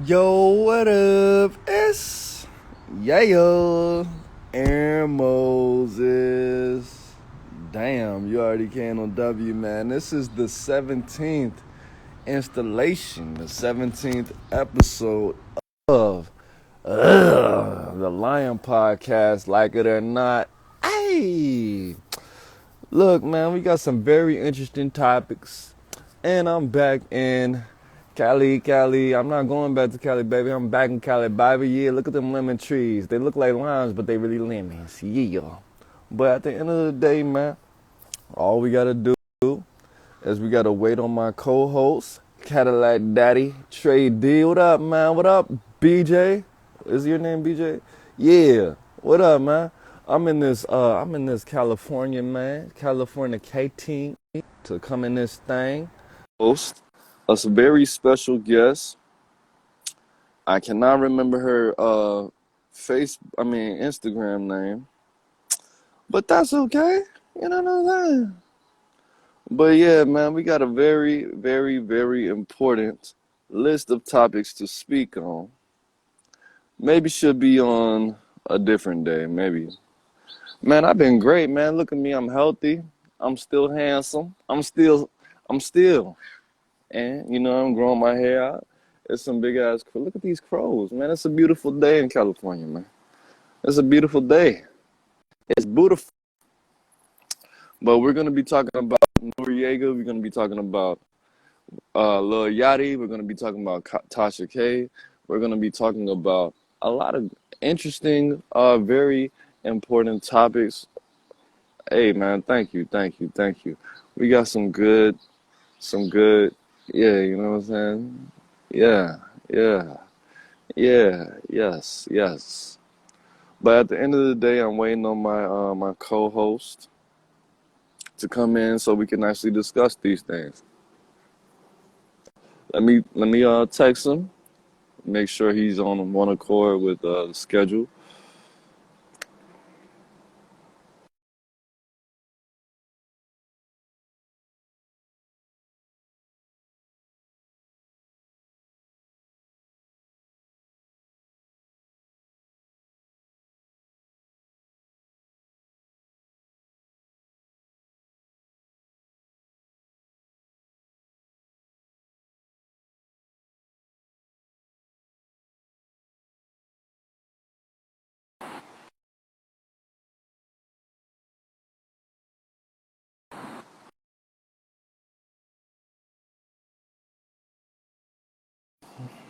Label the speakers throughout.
Speaker 1: Yo, what up? It's Aaron Moses. Damn, you already came on W, man. This is the 17th installation, the 17th episode of the Lion Podcast, like it or not. Hey, look, man, we got some very interesting topics, and I'm back in Cali. I'm not going back to Cali, baby. I'm back in Cali, baby. Yeah, look at them lemon trees. They look like limes, but they really lemons. Yeah. But at the end of the day, man, all we gotta do is we gotta wait on my co-host, Cadillac Daddy, Trey D. What up, man? What up, BJ? Is your name BJ? Yeah. What up, man? I'm in this California, man. California K-Team to come in this thing. Host a very special guest. I cannot remember her Instagram name. But that's okay. You know what I'm saying? But yeah, man, we got a very, very, very important list of topics to speak on. Maybe should be on a different day, maybe. Man, I've been great, man. Look at me, I'm healthy. I'm still handsome. I'm still. And, I'm growing my hair out. It's some big ass crow. Look at these crows, man. It's a beautiful day in California, man. It's a beautiful day. It's beautiful. But we're going to be talking about Noriega. We're going to be talking about Lil Yachty. We're going to be talking about Tasha K. We're going to be talking about a lot of interesting, very important topics. Hey, man, thank you. We got some good, yeah, you know what I'm saying? Yeah, yeah, yes. But at the end of the day, I'm waiting on my co-host to come in so we can actually discuss these things. Let me text him, make sure he's on one accord with the schedule.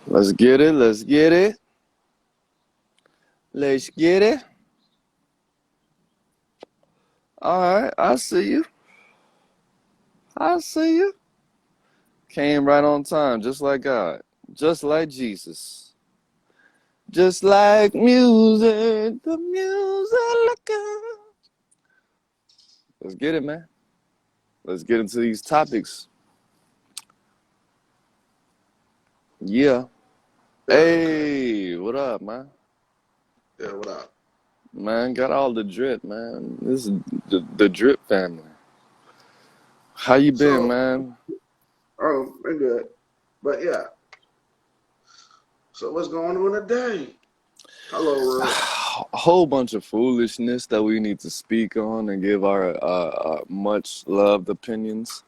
Speaker 1: Let's get it. Let's get it. Let's get it. All right, I see you. I see you. Came right on time, just like God, just like Jesus, just like music, the music like God. Let's get it, man. Let's get into these topics. Yeah.
Speaker 2: Yeah,
Speaker 1: Hey, what up, man?
Speaker 2: yeah, what up?
Speaker 1: Man, got all the drip, man. This is the drip family. How you been,
Speaker 2: So,
Speaker 1: man?
Speaker 2: we're good. But yeah, so what's going on today? Hello, Russ.
Speaker 1: A whole bunch of foolishness that we need to speak on and give our much loved opinions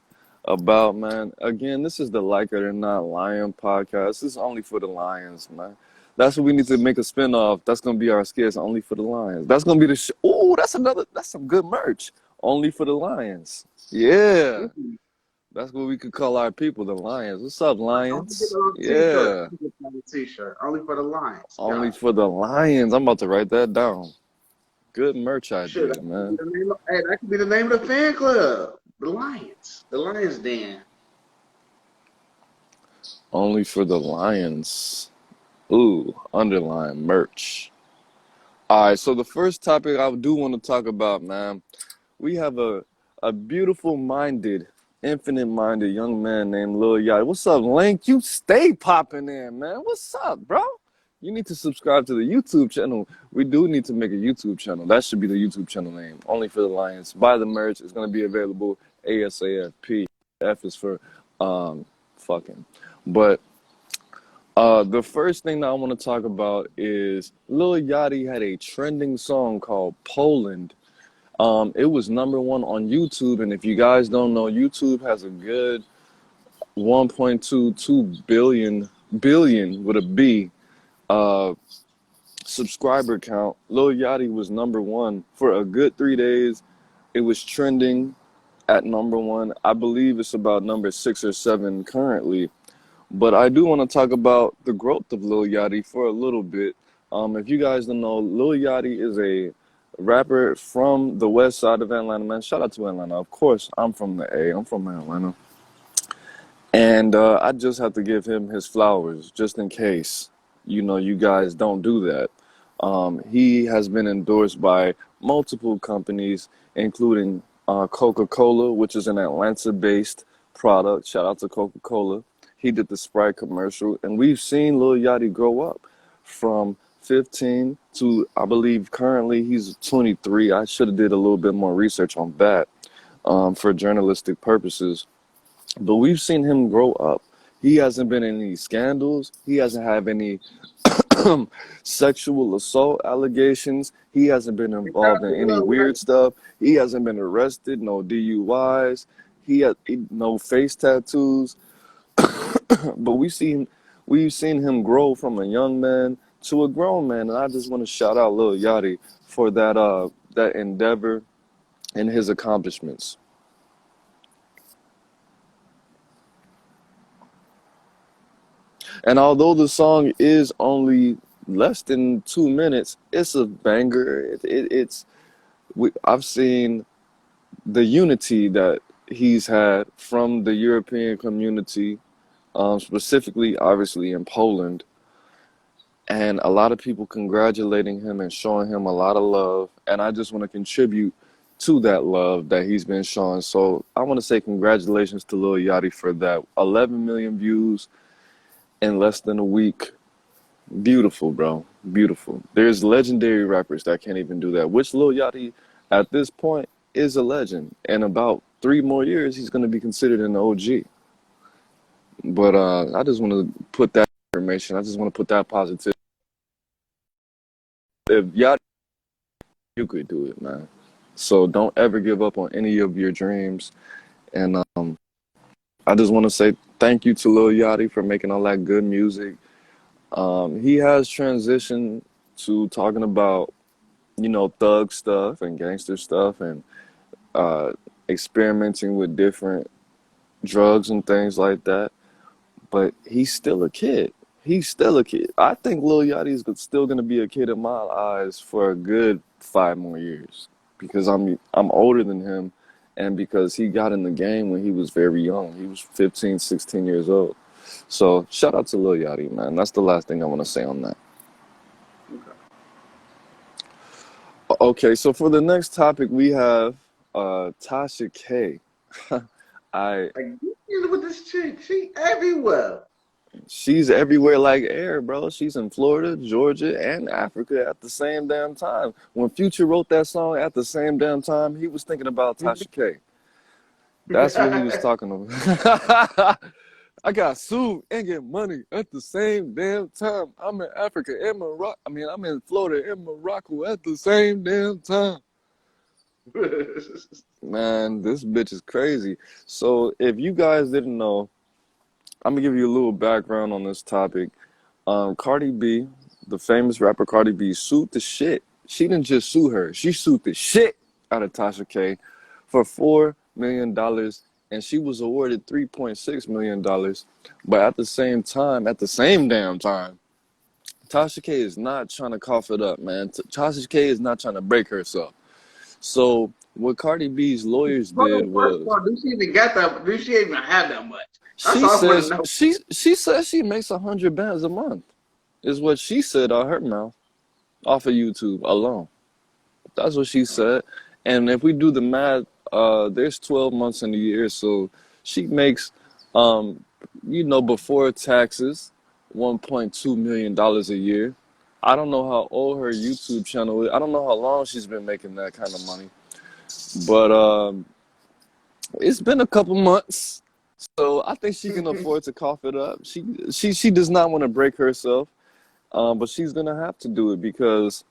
Speaker 1: about, man. Again, this is the Like It or Not Lion podcast. This is only for the lions, man. That's what we need to make a spinoff. That's gonna be our skits, only for the lions. That's gonna be the Oh, that's some good merch. Only for the lions. Yeah. That's what we could call our people, the lions. What's up,
Speaker 2: I'm gonna get
Speaker 1: lions?
Speaker 2: a little t-shirt.
Speaker 1: Yeah.
Speaker 2: I'm gonna get a t-shirt. Only for the Lions.
Speaker 1: Only
Speaker 2: Got
Speaker 1: for the lions. I'm about to write that down. Good merch
Speaker 2: it. Shit,
Speaker 1: idea, man.
Speaker 2: that could be the name of the fan club. The Lions. The Lions Den.
Speaker 1: Only for the lions. Ooh, underline merch. All right, so the first topic I do want to talk about, man, we have a beautiful minded, infinite minded young man named Lil Yachty. What's up, Link? You stay popping in, man. What's up, bro? You need to subscribe to the YouTube channel. We do need to make a YouTube channel. That should be the YouTube channel name. Only for the Lions. Buy the merch. It's gonna be available ASAP. F is for fucking. But The first thing that I want to talk about is Lil Yachty had a trending song called Poland. It was #1 on YouTube, and if you guys don't know, YouTube has a good 1.22 billion with a B uh, subscriber count. Lil Yachty was #1 for a good 3 days. It was trending at #1. I believe it's about #6 or 7 currently. But I do want to talk about the growth of Lil Yachty for a little bit. If you guys don't know, Lil Yachty is a rapper from the west side of Atlanta, man. Shout out to Atlanta. Of course, I'm from the A. I'm from Atlanta. And I just have to give him his flowers, just in case, you guys don't do that. He has been endorsed by multiple companies, including Coca-Cola, which is an Atlanta-based product. Shout out to Coca-Cola. He did the Sprite commercial, and we've seen Lil Yachty grow up from 15 to, I believe, currently he's 23. I should have did a little bit more research on that for journalistic purposes. But we've seen him grow up. He hasn't been in any scandals. He hasn't had any sexual assault allegations. He hasn't been involved in any weird stuff. He hasn't been arrested, no DUIs. He had no face tattoos. But we've seen him grow from a young man to a grown man, and I just want to shout out Lil Yachty for that endeavor and his accomplishments. And although the song is only less than 2 minutes, it's a banger. I've seen the unity that he's had from the European community, specifically, obviously, in Poland. And a lot of people congratulating him and showing him a lot of love. And I just want to contribute to that love that he's been showing. So I want to say congratulations to Lil Yachty for that. 11 million views in less than a week. Beautiful, bro. Beautiful. There's legendary rappers that can't even do that, which Lil Yachty, at this point, is a legend. In about 3 more years, he's going to be considered an OG. But I just want to put that information. I just want to put that positive. If Yachty, you could do it, man. So don't ever give up on any of your dreams. And I just want to say thank you to Lil Yachty for making all that good music. He has transitioned to talking about, thug stuff and gangster stuff and experimenting with different drugs and things like that. But he's still a kid. He's still a kid. I think Lil Yachty's still gonna be a kid in my eyes for a good 5 more years because I'm older than him, and because he got in the game when he was very young. He was 15, 16 years old. So shout out to Lil Yachty, man. That's the last thing I want to say on that. Okay, so for the next topic, we have Tasha K.
Speaker 2: Like, you dealing with this chick? She everywhere.
Speaker 1: She's everywhere like air, bro. She's in Florida, Georgia, and Africa at the same damn time. When Future wrote that song at the same damn time, he was thinking about Tasha K. That's what he was talking about. I got sued and get money at the same damn time. I'm in Africa and Morocco. I'm in Florida and Morocco at the same damn time. Man, this bitch is crazy. So if you guys didn't know, I'm gonna give you a little background on this topic. Cardi B, the famous rapper Cardi B, sued the shit. She didn't just sue her. She sued the shit out of Tasha K for $4 million, and she was awarded $3.6 million. But at the same damn time, Tasha K is not trying to cough it up, man. Tasha K is not trying to break herself. So what Cardi B's lawyers did was,
Speaker 2: do she even got that? Do she even have that much?
Speaker 1: she says she makes 100 bands a month, is what she said out her mouth, off of YouTube alone. That's what she said. And if we do the math, there's 12 months in a year, so she makes, before taxes, $1.2 million a year. I don't know how old her YouTube channel is. I don't know how long she's been making that kind of money. But it's been a couple months. So I think she can afford to cough it up. She does not want to break herself, but she's gonna have to do it because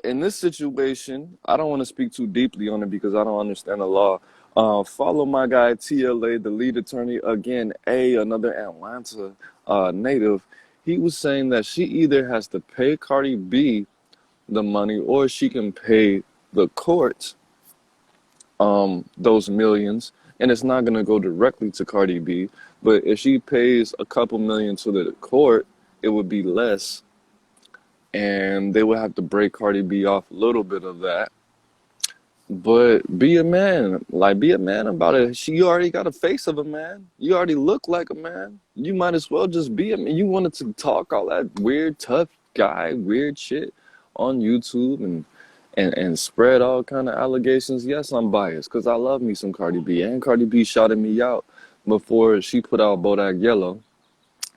Speaker 1: in this situation, I don't want to speak too deeply on it because I don't understand the law. Follow my guy TLA, the lead attorney, again, another Atlanta native. He was saying that she either has to pay Cardi B the money or she can pay the court those millions, and it's not gonna go directly to Cardi B. But if she pays a couple million to the court, it would be less, and they would have to break Cardi B off a little bit of that. But be a man, like be a man about it. You already got a face of a man. You already look like a man. You might as well just be a man. You wanted to talk all that weird, tough guy, weird shit on YouTube and spread all kind of allegations. Yes, I'm biased because I love me some Cardi B, and Cardi B shouted me out before she put out Bodak Yellow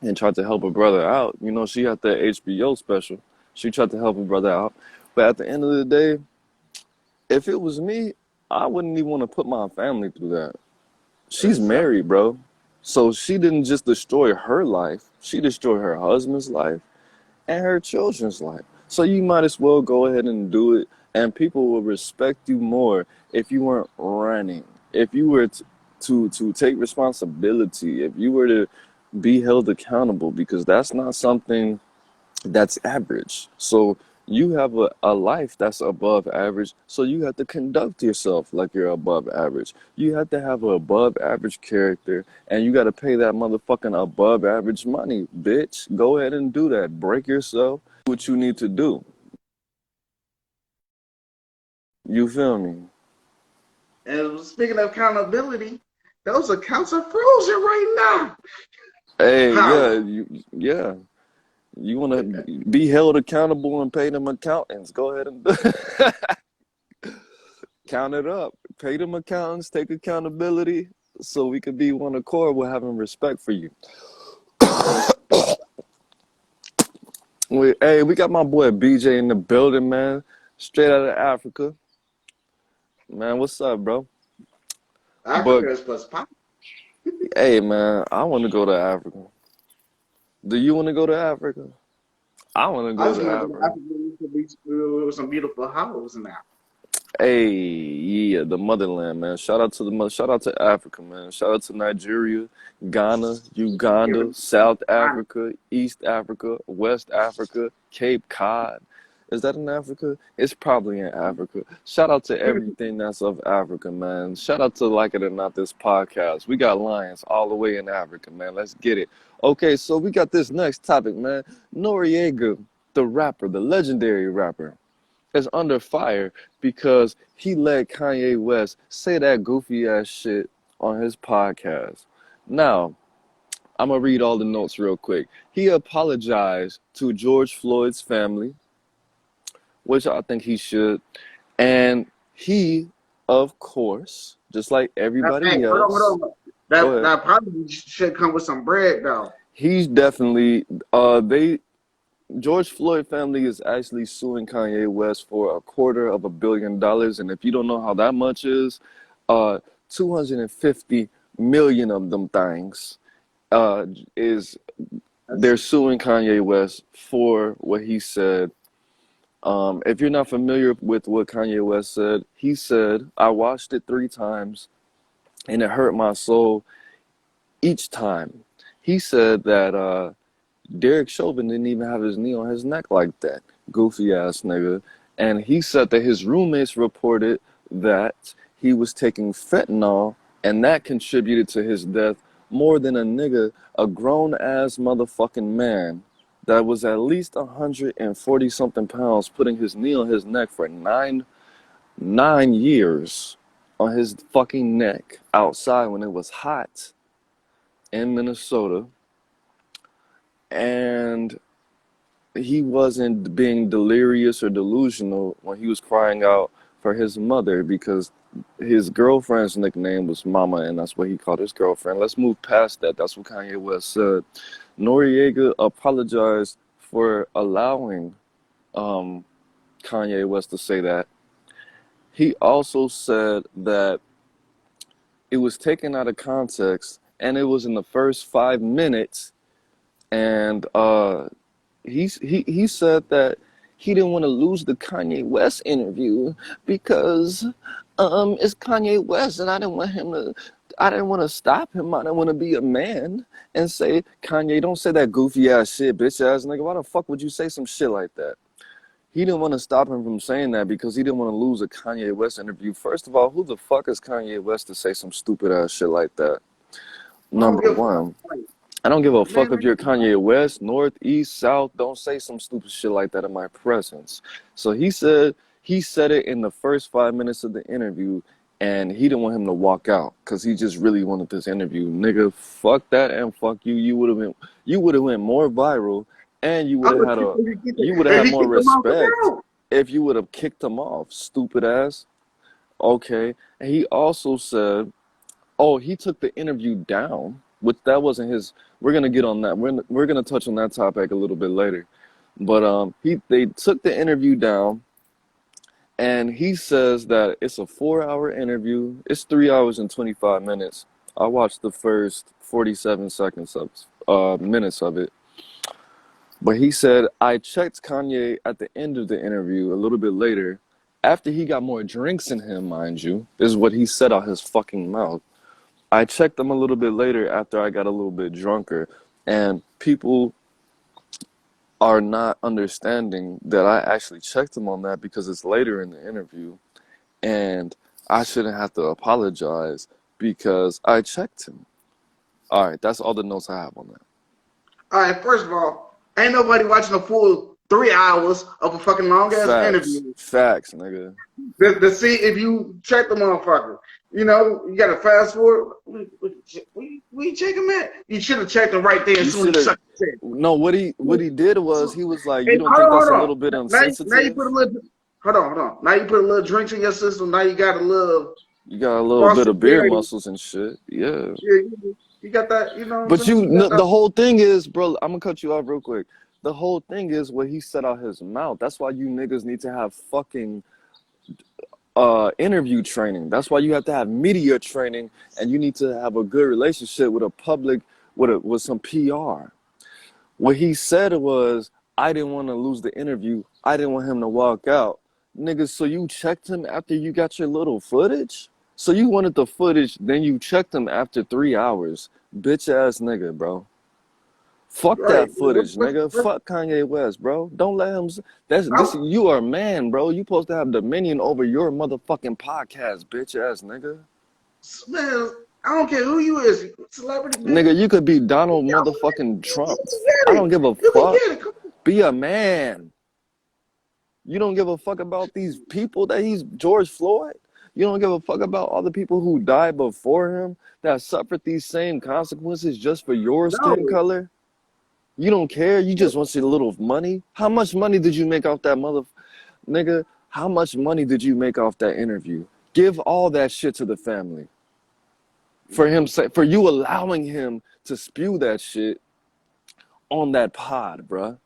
Speaker 1: and tried to help her brother out. You know, she had that HBO special. She tried to help her brother out, but at the end of the day, if it was me, I wouldn't even want to put my family through that. She's
Speaker 2: Exactly.
Speaker 1: married, bro. So she didn't just destroy her life, she destroyed her husband's life and her children's life. So you might as well go ahead and do it, and people will respect you more if you weren't running. If you were to take responsibility, if you were to be held accountable, because that's not something that's average. So you have a life that's above average. So you have to conduct yourself like you're above average. You have to have an above average character, and you got to pay that motherfucking above average money, bitch. Go ahead and do that. Break yourself. Do what you need to do. You feel me?
Speaker 2: And speaking of accountability, those accounts are frozen right now.
Speaker 1: Hey,
Speaker 2: How?
Speaker 1: yeah. You want to be held accountable and pay them accountants? Go ahead and count it up. Pay them accountants, take accountability, so we could be one accord with having respect for you. Hey, we got my boy BJ in the building, man. Straight out of Africa. Man, what's up, bro? But
Speaker 2: Africa is plus pop.
Speaker 1: hey, man, I want to go to Africa. Do you want to go to Africa? I want to
Speaker 2: I
Speaker 1: go
Speaker 2: just
Speaker 1: to
Speaker 2: want to go to
Speaker 1: Africa.
Speaker 2: Africa with some beautiful houses now.
Speaker 1: Hey, yeah, the motherland, man. Shout out to Africa, man. Shout out to Nigeria, Ghana, Uganda, South Africa, East Africa, West Africa, Cape Cod. Is that in Africa? It's probably in Africa. Shout out to everything that's of Africa, man. Shout out to Like It or Not, this podcast. We got lions all the way in Africa, man. Let's get it. Okay, so we got this next topic, man. Noriega, the rapper, the legendary rapper, is under fire because he let Kanye West say that goofy ass shit on his podcast. Now, I'm gonna read all the notes real quick. He apologized to George Floyd's family, which I think he should, and he, of course, just like
Speaker 2: Hey,
Speaker 1: everybody else,
Speaker 2: hold on.
Speaker 1: go
Speaker 2: That
Speaker 1: ahead.
Speaker 2: that probably should come with some bread though.
Speaker 1: He's definitely they George Floyd family is actually suing Kanye West for $250 million, and if you don't know how that much is, 250 million of them things is
Speaker 2: That's
Speaker 1: they're suing Kanye West for what he said. If you're not familiar with what Kanye West said, he said, "I watched it 3 times, and it hurt my soul each time." He said that Derek Chauvin didn't even have his knee on his neck like that, goofy ass nigga. And he said that his roommates reported that he was taking fentanyl, and that contributed to his death more than a nigga, a grown ass motherfucking man that was at least 140 something pounds, putting his knee on his neck for nine years on his fucking neck outside when it was hot in Minnesota. And he wasn't being delirious or delusional when he was crying out for his mother, because his girlfriend's nickname was Mama, and that's what he called his girlfriend. Let's move past that. That's what Kanye West said. Noriega apologized for allowing um, Kanye West to say that. He also said that it was taken out of context, and it was in the first 5 minutes. And he said that he didn't want to lose the Kanye West interview because it's Kanye West, and I didn't want to stop him. I didn't want to be a man and say, Kanye, don't say that goofy ass shit, bitch ass nigga. Why the fuck would you say some shit like that? He didn't want to stop him from saying that because he didn't want to lose a Kanye West interview. First of all, who the fuck is Kanye West to say some stupid ass shit like that? Number one. I don't give a fuck if you're Kanye West, North, East, South. Don't say some stupid shit like that in my presence. So he said it in the first 5 minutes of the interview, and he didn't want him to walk out because he just really wanted this interview. Nigga, fuck that and fuck you. You would have went more viral, and you would have had more respect if you would have kicked him off, stupid ass. Okay. And he also said, oh, he took the interview down, which that wasn't his. We're gonna get on that. We're gonna touch on that topic a little bit later. But they took the interview down, and he says that it's a 4-hour interview. It's 3 hours and 25 minutes. I watched the first 47 seconds of minutes of it. But he said, I checked Kanye at the end of the interview a little bit later, after he got more drinks in him, mind you. This is what he said out his fucking mouth. I checked him a little bit later after I got a little bit drunker, and people are not understanding that I actually checked him on that because it's later in the interview, and I shouldn't have to apologize because I checked him. All right, that's all the notes I have on that.
Speaker 2: All right, first of all, ain't nobody watching a full 3 hours of a fucking long ass interview.
Speaker 1: Facts, nigga.
Speaker 2: To see if you check the motherfucker. You know, you gotta fast forward. We check him at? You should have checked him right there as soon as you sucked his head.
Speaker 1: No, what he did was he was like, you don't think that's a little bit insensitive?
Speaker 2: Now you put a little. Hold on. Now you put a little drinks in your system. Now you got a little.
Speaker 1: You got a little bit of beer muscles and shit. Yeah.
Speaker 2: You got that. You know.
Speaker 1: But the whole thing is, bro. I'm gonna cut you off real quick. The whole thing is what he said out his mouth. That's why you niggas need to have fucking interview training. That's why you have to have media training, and you need to have a good relationship with a public, with some PR. What he said was, I didn't want to lose the interview. I didn't want him to walk out. Niggas, so you checked him after you got your little footage? So you wanted the footage, then you checked him after 3 hours. Bitch ass nigga, bro. Fuck that footage, nigga. Fuck Kanye West, bro. Don't let him. You are a man, bro. You supposed to have dominion over your motherfucking podcast, bitch ass nigga.
Speaker 2: Man, I don't care who you is, celebrity.
Speaker 1: Nigga, you could be Donald motherfucking Trump. I don't give a fuck. Be a man. You don't give a fuck about these people that he's George Floyd. You don't give a fuck about all the people who died before him that suffered these same consequences just for your skin color. You don't care. You just want your little money. How much money did you make off that nigga? How much money did you make off that interview? Give all that shit to the family. For you allowing him to spew that shit on that pod, bruh.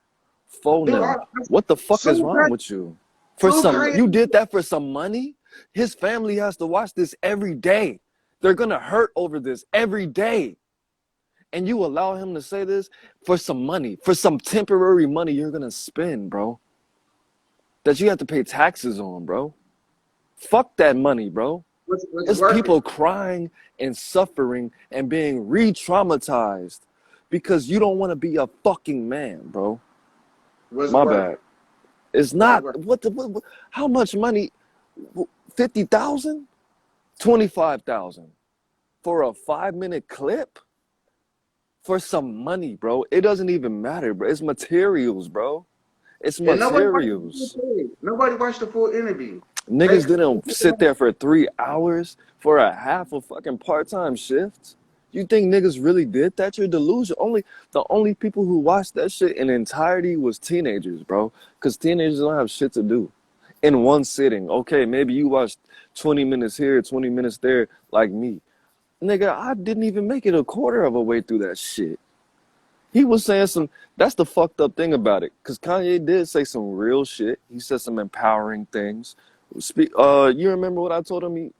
Speaker 1: What the fuck is wrong with you? You did that for some money? His family has to watch this every day. They're gonna hurt over this every day. And you allow him to say this for some money, for some temporary money you're gonna spend, bro. That you have to pay taxes on, bro. Fuck that money, bro. It's people crying and suffering and being re-traumatized because you don't want to be a fucking man, bro. My bad. It's not. How much money? 50,000? 25,000 for a 5-minute clip? For some money, bro. It doesn't even matter, bro. It's materials, bro. It's materials.
Speaker 2: Nobody watched the full interview.
Speaker 1: Niggas didn't sit there for 3 hours for a half a fucking part-time shift. You think niggas really did that? You're delusional. The only people who watched that shit in entirety was teenagers, bro. Because teenagers don't have shit to do. In one sitting. Okay, maybe you watched 20 minutes here, 20 minutes there, like me. Nigga, I didn't even make it a quarter of a way through that shit. He was saying that's the fucked up thing about it. Because Kanye did say some real shit. He said some empowering things. Speak. You remember what I told him?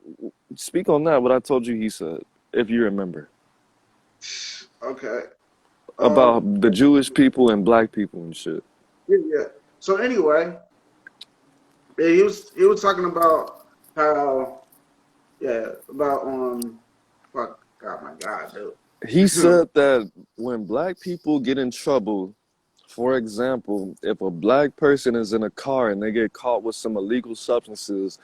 Speaker 1: Speak on that. What I told you. He said, if you remember,
Speaker 2: Okay.
Speaker 1: about the Jewish people and black people and shit.
Speaker 2: Yeah, yeah. So anyway, yeah, he was talking about how, yeah, about fuck, God, my God,
Speaker 1: He
Speaker 2: dude.
Speaker 1: said that when black people get in trouble, for example, if a black person is in a car and they get caught with some illegal substances,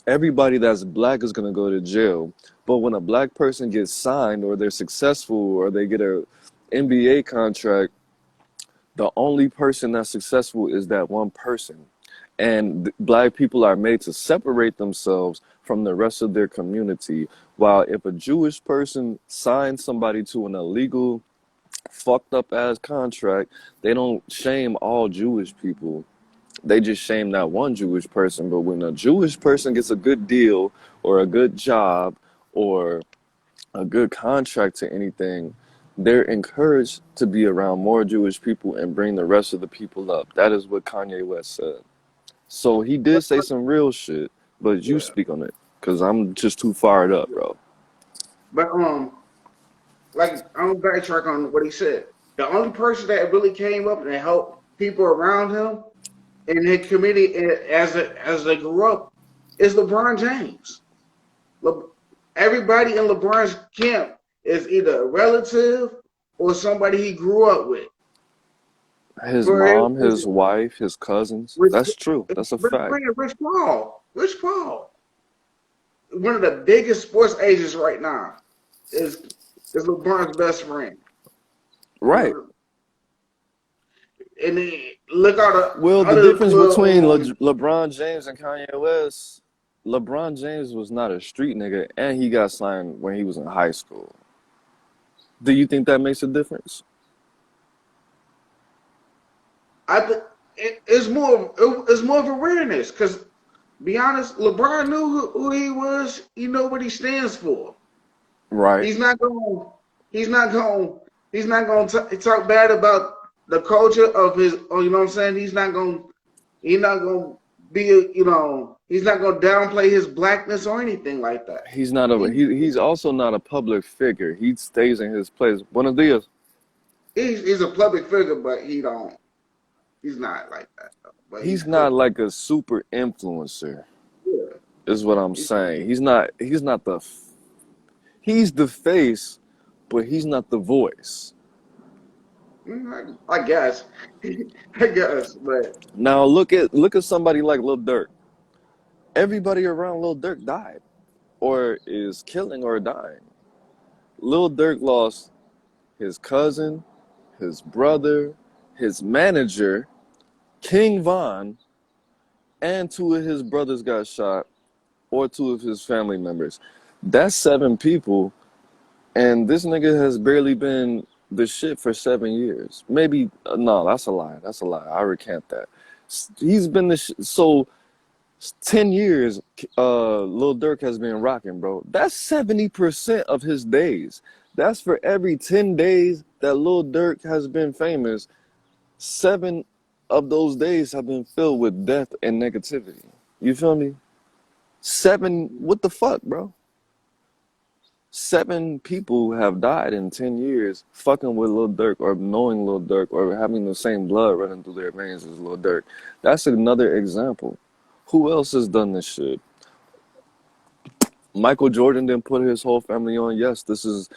Speaker 1: everybody that's black is going to go to jail. But when a black person gets signed or they're successful or they get a NBA contract, the only person that's successful is that one person. And black people are made to separate themselves from the rest of their community. While if a Jewish person signs somebody to an illegal, fucked up ass contract, they don't shame all Jewish people. They just shame that one Jewish person. But when a Jewish person gets a good deal or a good job or a good contract to anything, they're encouraged to be around more Jewish people and bring the rest of the people up. That is what Kanye West said. So he did say some real shit, but you
Speaker 2: Yeah,
Speaker 1: speak on it, because I'm just too fired up, bro.
Speaker 2: but like I'm backtrack on what he said. The only person that really came up and helped people around him in his community as they grew up is LeBron James. Le, everybody in LeBron's camp is either a relative or somebody he grew up with.
Speaker 1: His
Speaker 2: For
Speaker 1: mom,
Speaker 2: his,
Speaker 1: his wife, his cousins.
Speaker 2: Rich,
Speaker 1: That's true. That's a fact.
Speaker 2: Rich Paul, one of the biggest sports agents right now, is LeBron's best friend. You
Speaker 1: Right.
Speaker 2: know, and then look out the
Speaker 1: Well, the
Speaker 2: other
Speaker 1: difference between
Speaker 2: little
Speaker 1: LeBron James and Kanye West, LeBron James was not a street nigga, and he got signed when he was in high school. Do you think that makes a difference?
Speaker 2: I think it's more of awareness because be honest, LeBron knew who he was. He know what he stands for.
Speaker 1: Right.
Speaker 2: He's not going. He's not going. He's not going to talk bad about the culture of his. Oh, you know what I'm saying? He's not going. He's not going to be. You know. He's not going to downplay his blackness or anything like that.
Speaker 1: He's also not a public figure. He stays in his place. Buenos dias.
Speaker 2: He's a public figure, but he don't. He's not like that. Though, but he's
Speaker 1: He's not
Speaker 2: cool.
Speaker 1: like a super influencer,
Speaker 2: Yeah.
Speaker 1: is what I'm saying. He's the face, but he's not the voice.
Speaker 2: I guess. I guess, but
Speaker 1: Now look at somebody like Lil Durk. Everybody around Lil Durk died or is killing or dying. Lil Durk lost his cousin, his brother, his manager, King Von, and two of his brothers got shot, or two of his family members. That's 7 people, and this nigga has barely been the shit for 7 years. Maybe, no, that's a lie. That's a lie. I recant that. He's been the so 10 years, Lil Durk has been rocking, bro. That's 70% of his days. That's for every 10 days that Lil Durk has been famous, 7 of those days have been filled with death and negativity. You feel me? 7, what the fuck, bro? 7 people have died in 10 years fucking with Lil Durk or knowing Lil Durk or having the same blood running through their veins as Lil Durk. That's another example. Who else has done this shit? Michael Jordan didn't put his whole family on. Yes, this is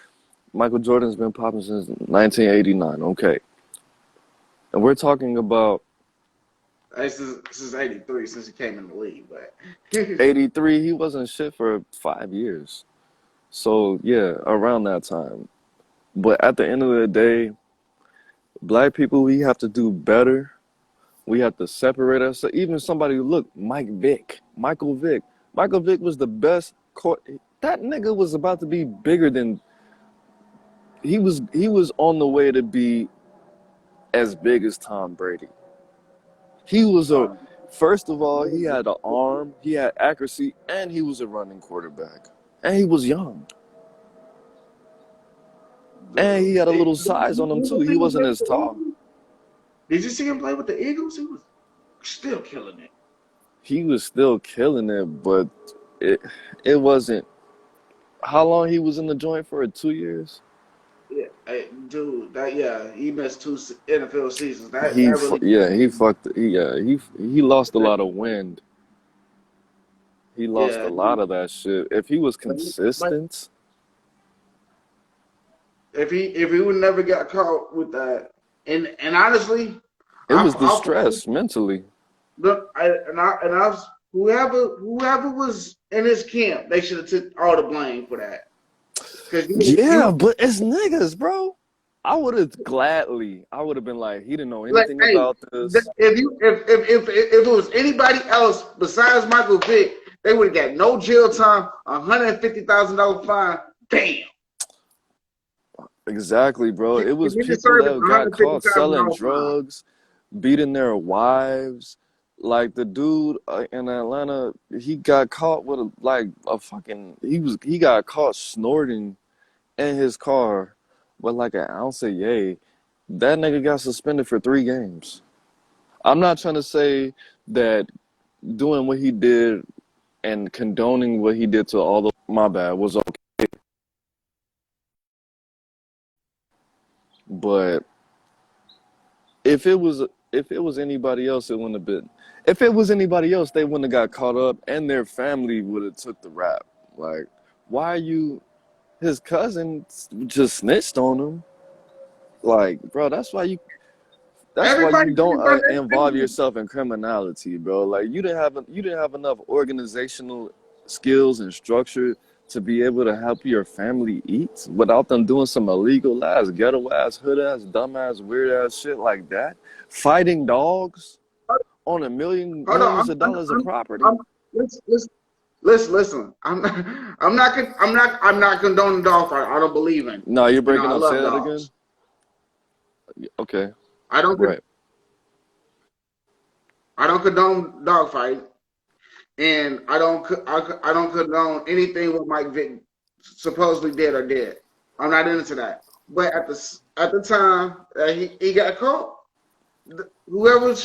Speaker 1: Michael Jordan's been popping since 1989. Okay. And we're talking about
Speaker 2: this is 83 since he came in the league, but
Speaker 1: 83. He wasn't shit for 5 years. So, yeah, around that time. But at the end of the day, black people, we have to do better. We have to separate ourselves. Even somebody, look, Michael Vick. Michael Vick was the best. That nigga was about to be bigger than he was on the way to be as big as Tom Brady. He was first of all, he had an arm, he had accuracy, and he was a running quarterback. And he was young. And he had a little size on him too. He wasn't as tall.
Speaker 2: Did you see him play with the Eagles? He was still killing it.
Speaker 1: he was still killing it, but it it wasn't. How long he was in the joint for? 2 years.
Speaker 2: Yeah, dude, he missed two NFL seasons. That
Speaker 1: He
Speaker 2: that really,
Speaker 1: yeah, he fucked. He lost a lot of wind. He lost a
Speaker 2: yeah.
Speaker 1: lot of that shit. If he was
Speaker 2: But
Speaker 1: consistent,
Speaker 2: if he would never got caught with that, and honestly,
Speaker 1: it was the
Speaker 2: I fully
Speaker 1: stress mentally.
Speaker 2: look, I was whoever was in his camp, they should have took all the blame for that. Because
Speaker 1: Yeah,
Speaker 2: you
Speaker 1: but it's niggas, bro. I would have been like, he didn't know
Speaker 2: like,
Speaker 1: anything
Speaker 2: hey,
Speaker 1: about this.
Speaker 2: if it was anybody else besides Michael Vick, they would have got no jail time, $150,000 fine. Damn,
Speaker 1: Exactly, bro. It
Speaker 2: if
Speaker 1: was
Speaker 2: you
Speaker 1: people
Speaker 2: deserve a
Speaker 1: that
Speaker 2: hundred
Speaker 1: got
Speaker 2: fifty
Speaker 1: caught
Speaker 2: thousand
Speaker 1: selling
Speaker 2: dollar fine.
Speaker 1: drugs, beating their wives. Like the dude in Atlanta, he got caught with a fucking. He got caught snorting in his car with like an ounce of yay. That nigga got suspended for 3 games. I'm not trying to say that doing what he did and condoning what he did to all the my bad was okay, but if it was anybody else, it wouldn't have been. If it was anybody else, they wouldn't have got caught up, and their family would have took the rap. Like, why are you? His cousin just snitched on him. Like, bro, that's why you. That's why you
Speaker 2: Everybody
Speaker 1: don't
Speaker 2: run their
Speaker 1: involve
Speaker 2: family.
Speaker 1: yourself in criminality, bro. Like, you didn't have enough organizational skills and structure to be able to help your family eat without them doing some illegal ass, ghetto ass, hood ass, dumb ass, weird ass shit like that. Fighting dogs on
Speaker 2: Hold
Speaker 1: millions
Speaker 2: on,
Speaker 1: of dollars of property.
Speaker 2: I'm listen, listen, listen. I'm not condoning dog fight. I don't believe in.
Speaker 1: No, you're
Speaker 2: You know,
Speaker 1: breaking
Speaker 2: I
Speaker 1: up. Say
Speaker 2: love
Speaker 1: that again.
Speaker 2: dogs.
Speaker 1: Okay,
Speaker 2: I don't
Speaker 1: right.
Speaker 2: I don't condone dog fight, and I don't condone anything what Mike Vick supposedly did or did. I'm not into that. But at the time that he got caught, whoever's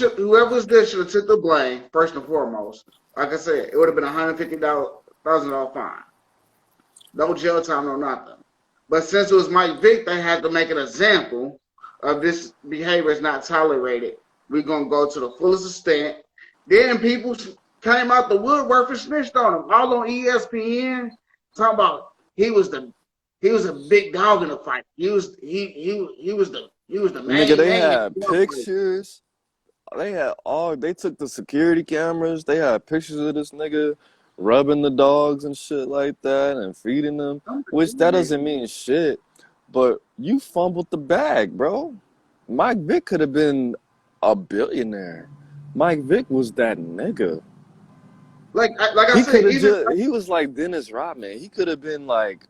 Speaker 2: there should have took the blame first and foremost. Like I said, it would have been $150,000 fine, no jail time, no nothing. But since it was Mike Vick, they had to make an example of this behavior is not tolerated. We're gonna go to the fullest extent. Then people came out the woodwork and snitched on him, all on ESPN, talking about he was a big dog in the fight. He was the
Speaker 1: Nigga,
Speaker 2: main
Speaker 1: they
Speaker 2: man in
Speaker 1: had
Speaker 2: the fight.
Speaker 1: pictures. They took the security cameras. They had pictures of this nigga rubbing the dogs and shit like that and feeding them, which that doesn't mean shit. But you fumbled the bag, bro. Mike Vick could have been a billionaire. Mike Vick was that nigga.
Speaker 2: Like I
Speaker 1: He could
Speaker 2: said,
Speaker 1: have
Speaker 2: even
Speaker 1: just, he was like Dennis Rodman. He could have been like,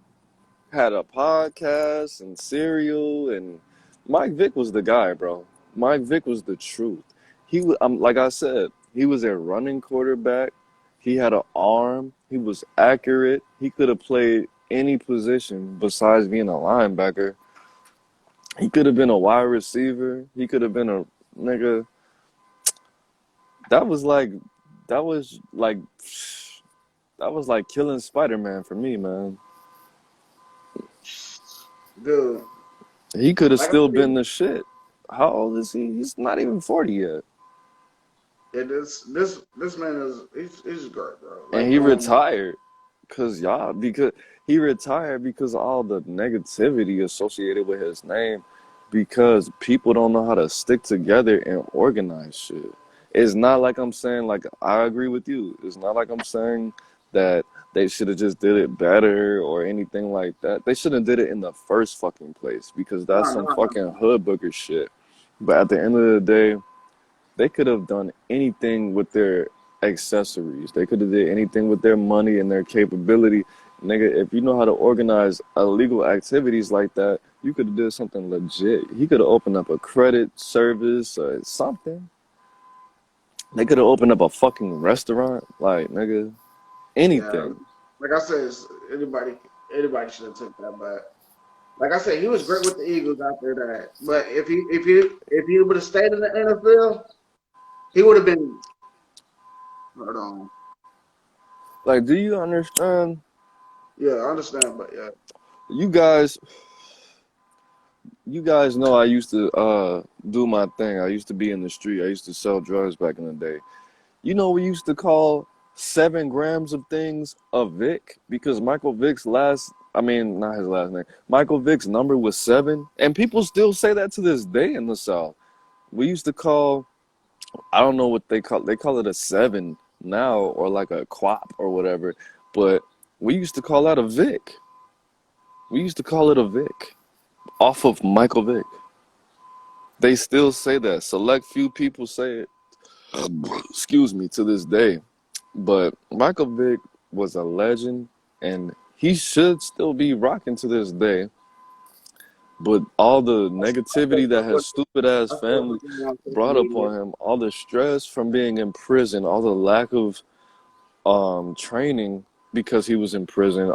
Speaker 1: had a podcast and cereal, and Mike Vick was the guy, bro. Mike Vick was the truth. He was, like I said, he was a running quarterback. He had an arm. He was accurate. He could have played any position besides being a linebacker. He could have been a wide receiver. He could have been a nigga. That was like, that was like, that was like killing Spider-Man for me, man.
Speaker 2: dude,
Speaker 1: He could have
Speaker 2: like I
Speaker 1: still
Speaker 2: said,
Speaker 1: been the shit. How old is he? He's not even 40 yet.
Speaker 2: yeah, this man he's great, bro.
Speaker 1: And
Speaker 2: Like
Speaker 1: he retired because he retired because of all the negativity associated with his name because people don't know how to stick together and organize shit. It's not like I'm saying like I agree with you. It's not like I'm saying that they should have just did it better or anything like that. They should have did it in the first fucking place because that's some fucking
Speaker 2: no.
Speaker 1: hood booger shit. But at the end of the day, they could have done anything with their accessories. They could have did anything with their money and their capability. Nigga, if you know how to organize illegal activities like that, you could have did something legit. He could have opened up a credit service or something. They could have opened up a fucking restaurant. Like, nigga,
Speaker 2: Yeah,
Speaker 1: anything.
Speaker 2: like I said, anybody should have took that. But like I said, he was great with the Eagles after that. But if he would have stayed in the NFL, he would have been Hold on.
Speaker 1: Like, do you understand?
Speaker 2: Yeah, I understand, but yeah.
Speaker 1: You guys, you guys know I used to do my thing. I used to be in the street. I used to sell drugs back in the day. You know, we used to call 7 grams of things a Vic because Michael Vick's not his last name. Michael Vick's number was 7, and people still say that to this day in the South. We used to call, I don't know what they call it a 7 now or like a quap or whatever, but we used to call that a Vic. We used to call it a Vic off of Michael Vick. They still say that. Select few people say it, excuse me, to this day. But Michael Vick was a legend, and he should still be rocking to this day. But all the negativity that his stupid ass
Speaker 2: I saw
Speaker 1: family
Speaker 2: something on social
Speaker 1: brought
Speaker 2: media.
Speaker 1: upon him, all the stress from being in prison, all the lack of training because he was in prison,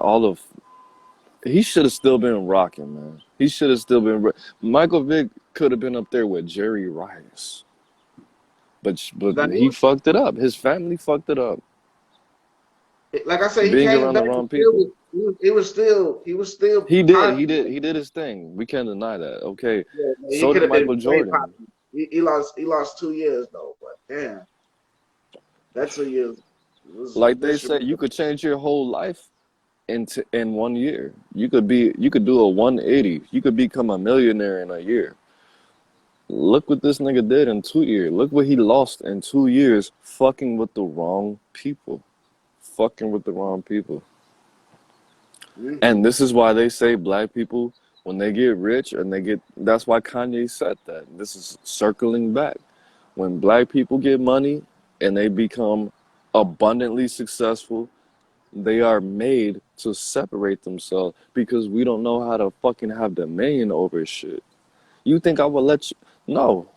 Speaker 1: he should have still been rocking, man. He should have still been. Michael Vick could have been up there with Jerry Rice, but
Speaker 2: That
Speaker 1: he fucked it up. His family fucked it up.
Speaker 2: like I said, he
Speaker 1: Being
Speaker 2: came
Speaker 1: around the
Speaker 2: back and
Speaker 1: wrong
Speaker 2: still
Speaker 1: people.
Speaker 2: he was still
Speaker 1: He did.
Speaker 2: positive.
Speaker 1: He did his thing. We can't deny that. Okay.
Speaker 2: Yeah, he
Speaker 1: So
Speaker 2: could
Speaker 1: did
Speaker 2: have been
Speaker 1: Michael
Speaker 2: way
Speaker 1: Jordan.
Speaker 2: positive. He lost 2 years though, but damn, that 2 years was
Speaker 1: Like they say, you
Speaker 2: miserable.
Speaker 1: could change your whole life in 1 year. You could do a 180. You could become a millionaire in a year. Look what this nigga did in 2 years. Look what he lost in 2 years fucking with the wrong people. Fucking with the wrong people.
Speaker 2: Mm-hmm.
Speaker 1: And this is why they say black people, when they get rich that's why Kanye said that. This is circling back. When black people get money and they become abundantly successful, they are made to separate themselves because we don't know how to fucking have dominion over shit. You think I would let you? No.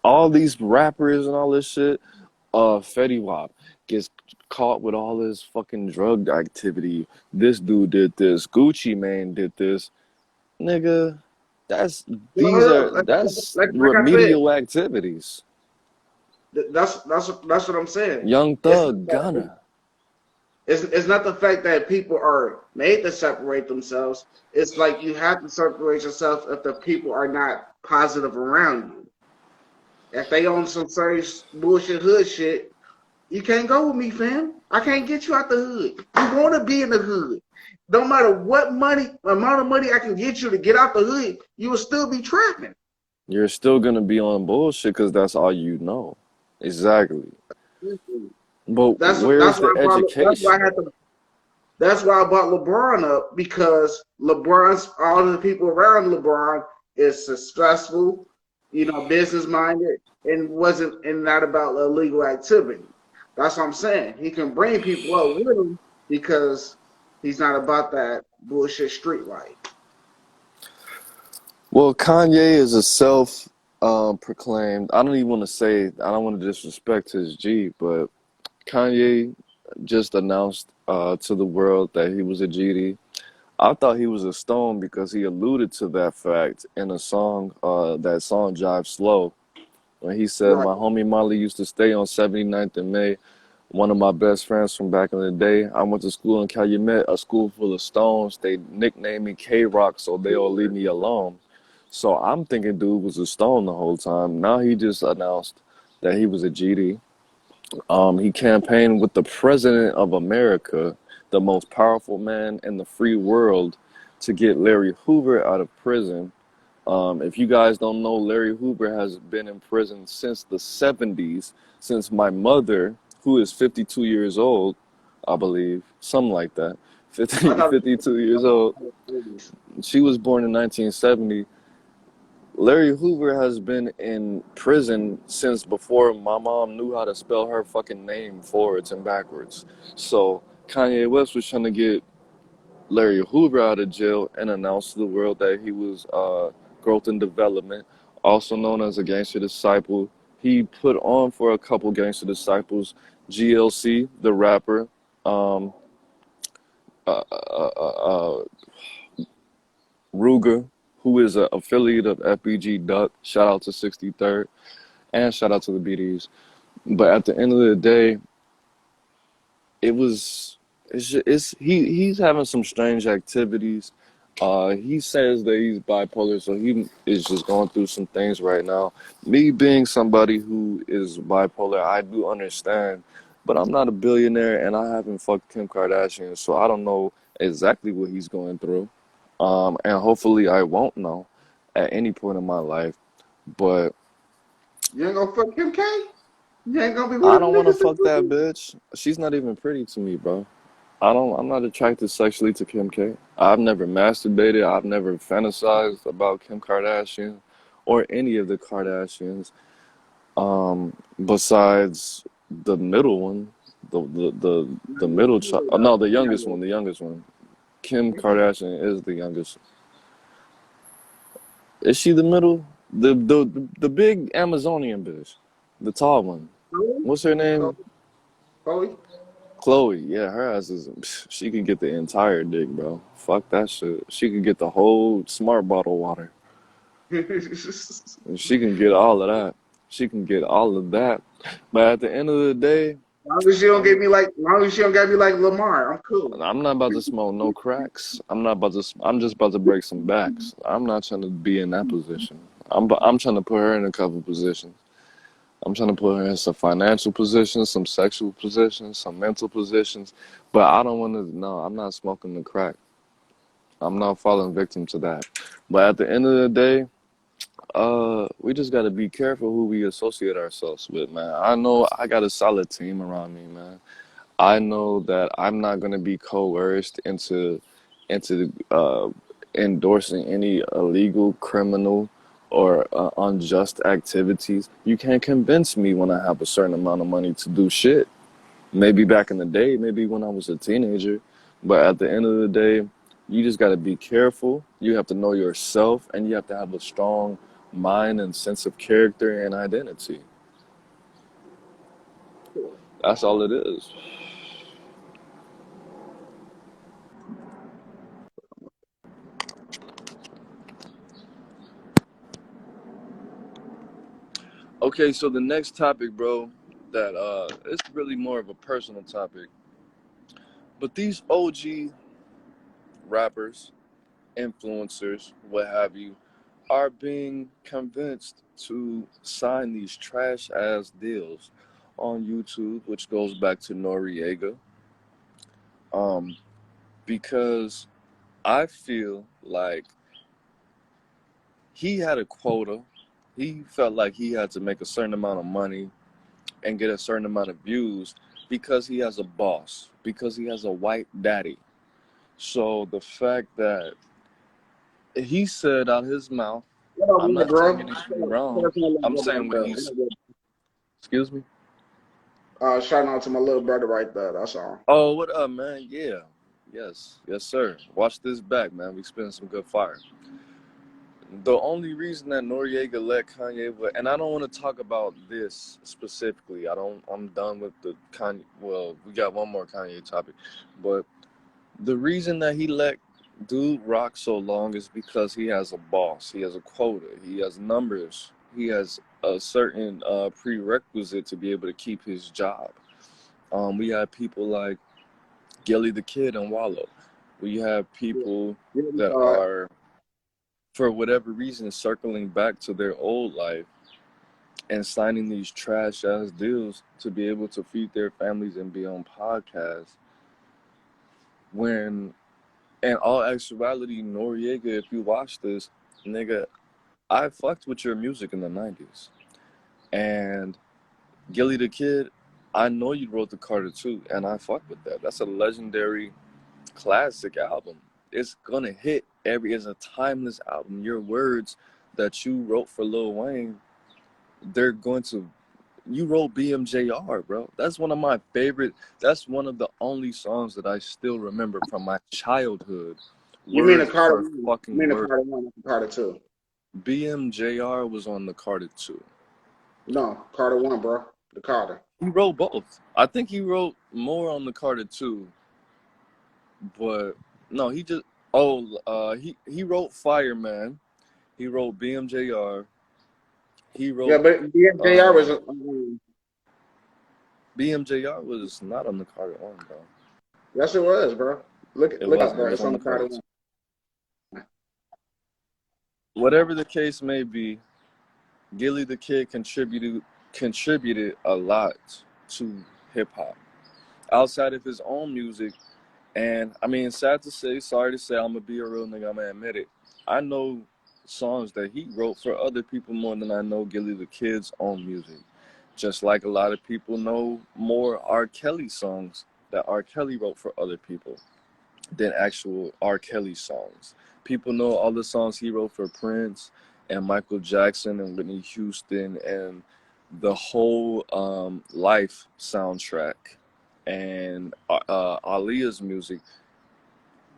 Speaker 1: All these rappers and all this shit, Fetty Wap gets caught with all this fucking drug activity. This dude did this. Gucci Mane did this. Nigga, that's
Speaker 2: Well,
Speaker 1: that's
Speaker 2: like I said,
Speaker 1: remedial activities.
Speaker 2: that's what I'm saying.
Speaker 1: Young
Speaker 2: It's not
Speaker 1: Thug,
Speaker 2: that,
Speaker 1: Gunna.
Speaker 2: it's not the fact that people are made to separate themselves. It's like you have to separate yourself if the people are not positive around you. If they on some serious bullshit hood shit, you can't go with me, fam. I can't get you out the hood. You want to be in the hood. No matter what amount of money I can get you to get out the hood, you will still be trapping.
Speaker 1: You're still gonna be on bullshit because that's all you know. Exactly. But
Speaker 2: That's
Speaker 1: where's
Speaker 2: why
Speaker 1: the
Speaker 2: I
Speaker 1: education?
Speaker 2: had to. That's why I brought LeBron up because all of the people around LeBron is successful, business minded, and not about illegal activity. That's what I'm saying. He can bring people up with him because he's not about that bullshit street life.
Speaker 1: Well, Kanye is a self proclaimed. I don't even want to say. I don't want to disrespect his G, but Kanye just announced to the world that he was a GD. I thought he was a stone because he alluded to that fact in a song, that song Jive Slow, when he said,
Speaker 2: Right.
Speaker 1: my homie Molly used to stay on 79th and May, one of my best friends from back in the day. I went to school in Calumet, a school full of stones. They nicknamed me K-Rock, so they all leave me alone. So I'm thinking dude was a stone the whole time. Now he just announced that he was a GD. He campaigned with the president of America, the most powerful man in the free world, to get Larry Hoover out of prison. If you guys don't know, Larry Hoover has been in prison since the 70s, since my mother, who is 52 years old, I believe, something like that,
Speaker 2: I
Speaker 1: 50,
Speaker 2: thought
Speaker 1: 52 years old. She was born in 1970. Larry Hoover has been in prison since before my mom knew how to spell her fucking name forwards and backwards. So Kanye West was trying to get Larry Hoover out of jail and announced to the world that he was growth and development, also known as a gangster disciple. He put on for a couple gangster disciples, GLC, the rapper, um, Ruger, who is an affiliate of FBG Duck. Shout out to 63rd and shout out to the BDs. But at the end of the day, it was he's having some strange activities. He says that he's bipolar, so he is just going through some things right now. Me being somebody who is bipolar, I do understand, but I'm not a billionaire and I haven't fucked Kim Kardashian, so I don't know exactly what he's going through. And hopefully I won't know at any point in my life. But
Speaker 2: You ain't gonna fuck Kim K? You ain't gonna be one
Speaker 1: I
Speaker 2: of them
Speaker 1: don't want to
Speaker 2: niggas
Speaker 1: fuck that
Speaker 2: that
Speaker 1: bitch. She's not even pretty to me, bro. I'm not attracted sexually to Kim K. I've never masturbated. I've never fantasized about Kim Kardashian or any of the Kardashians. Besides the middle one, the middle child. Oh, no, the youngest one. The youngest one. Kim Kardashian is the youngest. Is she the middle? The big Amazonian bitch, the tall one. What's her name?
Speaker 2: Chloe?
Speaker 1: Chloe, yeah, her ass is. She can get the entire dick, bro. Fuck that shit. She can get the whole smart bottle water. And she can get all of that. She can get all of that. But at the end of the day,
Speaker 2: Long as she don't get
Speaker 1: I'm
Speaker 2: me like, long as she don't got me like Lamar, I'm cool.
Speaker 1: I'm not about to smoke no cracks. I'm not about to. I'm just about to break some backs. I'm not trying to be in that position. I'm trying to put her in a couple positions. I'm trying to put her in some financial positions, some sexual positions, some mental positions. But I don't want to. No, I'm not smoking the crack. I'm not falling victim to that. But at the end of the day, we just gotta be careful who we associate ourselves with, man. I know I got a solid team around me, man. I know that I'm not gonna be coerced into endorsing any illegal, criminal, or unjust activities. You can't convince me when I have a certain amount of money to do shit. Maybe back in the day, maybe when I was a teenager. But at the end of the day, you just got to be careful. You have to know yourself and you have to have a strong mind and sense of character and identity. That's all it is. Okay, so the next topic, bro, that it's really more of a personal topic. But these OG rappers, influencers, what have you, are being convinced to sign these trash ass deals on YouTube, which goes back to Noriega. Um, because I feel like he had a quota. He felt like he had to make a certain amount of money and get a certain amount of views because he has a boss, because he has a white daddy. So the fact that he said out his mouth,
Speaker 2: What up,
Speaker 1: I'm
Speaker 2: little
Speaker 1: not saying
Speaker 2: bro?
Speaker 1: anything wrong. I'm saying what he's, excuse me?
Speaker 2: Shouting out to my little brother right there. That's all.
Speaker 1: Oh, what up, man? Yeah. Yes, sir. Watch this back, man. We spinning some good fire. The only reason that Noriega let Kanye, and I don't want to talk about this specifically. I'm done with the Kanye. Well, we got one more Kanye topic, but the reason that he let dude rock so long is because he has a boss. He has a quota. He has numbers. He has a certain prerequisite to be able to keep his job. We have people like Gilly the Kid and Wallow. We have people that
Speaker 2: Yeah.
Speaker 1: are, for whatever reason, circling back to their old life and signing these trash ass deals to be able to feed their families and be on podcasts. When, in all actuality, Noriega, if you watch this, nigga, I fucked with your music in the 90s. And Gilly the Kid, I know you wrote the Carter 2, and I fuck with that. That's a legendary classic album. It's gonna hit it's a timeless album. Your words that you wrote for Lil Wayne, they're going to you wrote BMJR, bro. That's one of my favorite. That's one of the only songs that I still remember from my childhood.
Speaker 2: You mean the
Speaker 1: Words
Speaker 2: Carter
Speaker 1: are
Speaker 2: one? You
Speaker 1: fucking
Speaker 2: mean the
Speaker 1: words.
Speaker 2: Carter one, not the Carter two?
Speaker 1: BMJR was on the Carter 2.
Speaker 2: No, Carter one, bro. The Carter.
Speaker 1: He wrote both. I think he wrote more on the Carter 2, but no, he just he wrote Fireman. He wrote BMJR. He
Speaker 2: Yeah,
Speaker 1: wrote
Speaker 2: but BMJR was
Speaker 1: um BMJR was not on the Carter One, bro.
Speaker 2: Yes, it was, bro.
Speaker 1: It
Speaker 2: Look up,
Speaker 1: wasn't. It
Speaker 2: bro.
Speaker 1: was
Speaker 2: It's
Speaker 1: on
Speaker 2: on
Speaker 1: the
Speaker 2: the Carter
Speaker 1: Carter
Speaker 2: One.
Speaker 1: Two. Whatever the case may be, Gilly the Kid contributed a lot to hip hop outside of his own music. And I mean, sad to say, sorry to say, I'm gonna be a real nigga. I'm gonna admit it. I know songs that he wrote for other people more than I know Gilly the Kid's own music. Just like a lot of people know more R. Kelly songs that R. Kelly wrote for other people than actual R. Kelly songs. People know all the songs he wrote for Prince and Michael Jackson and Whitney Houston and the whole Life soundtrack and Aaliyah's music.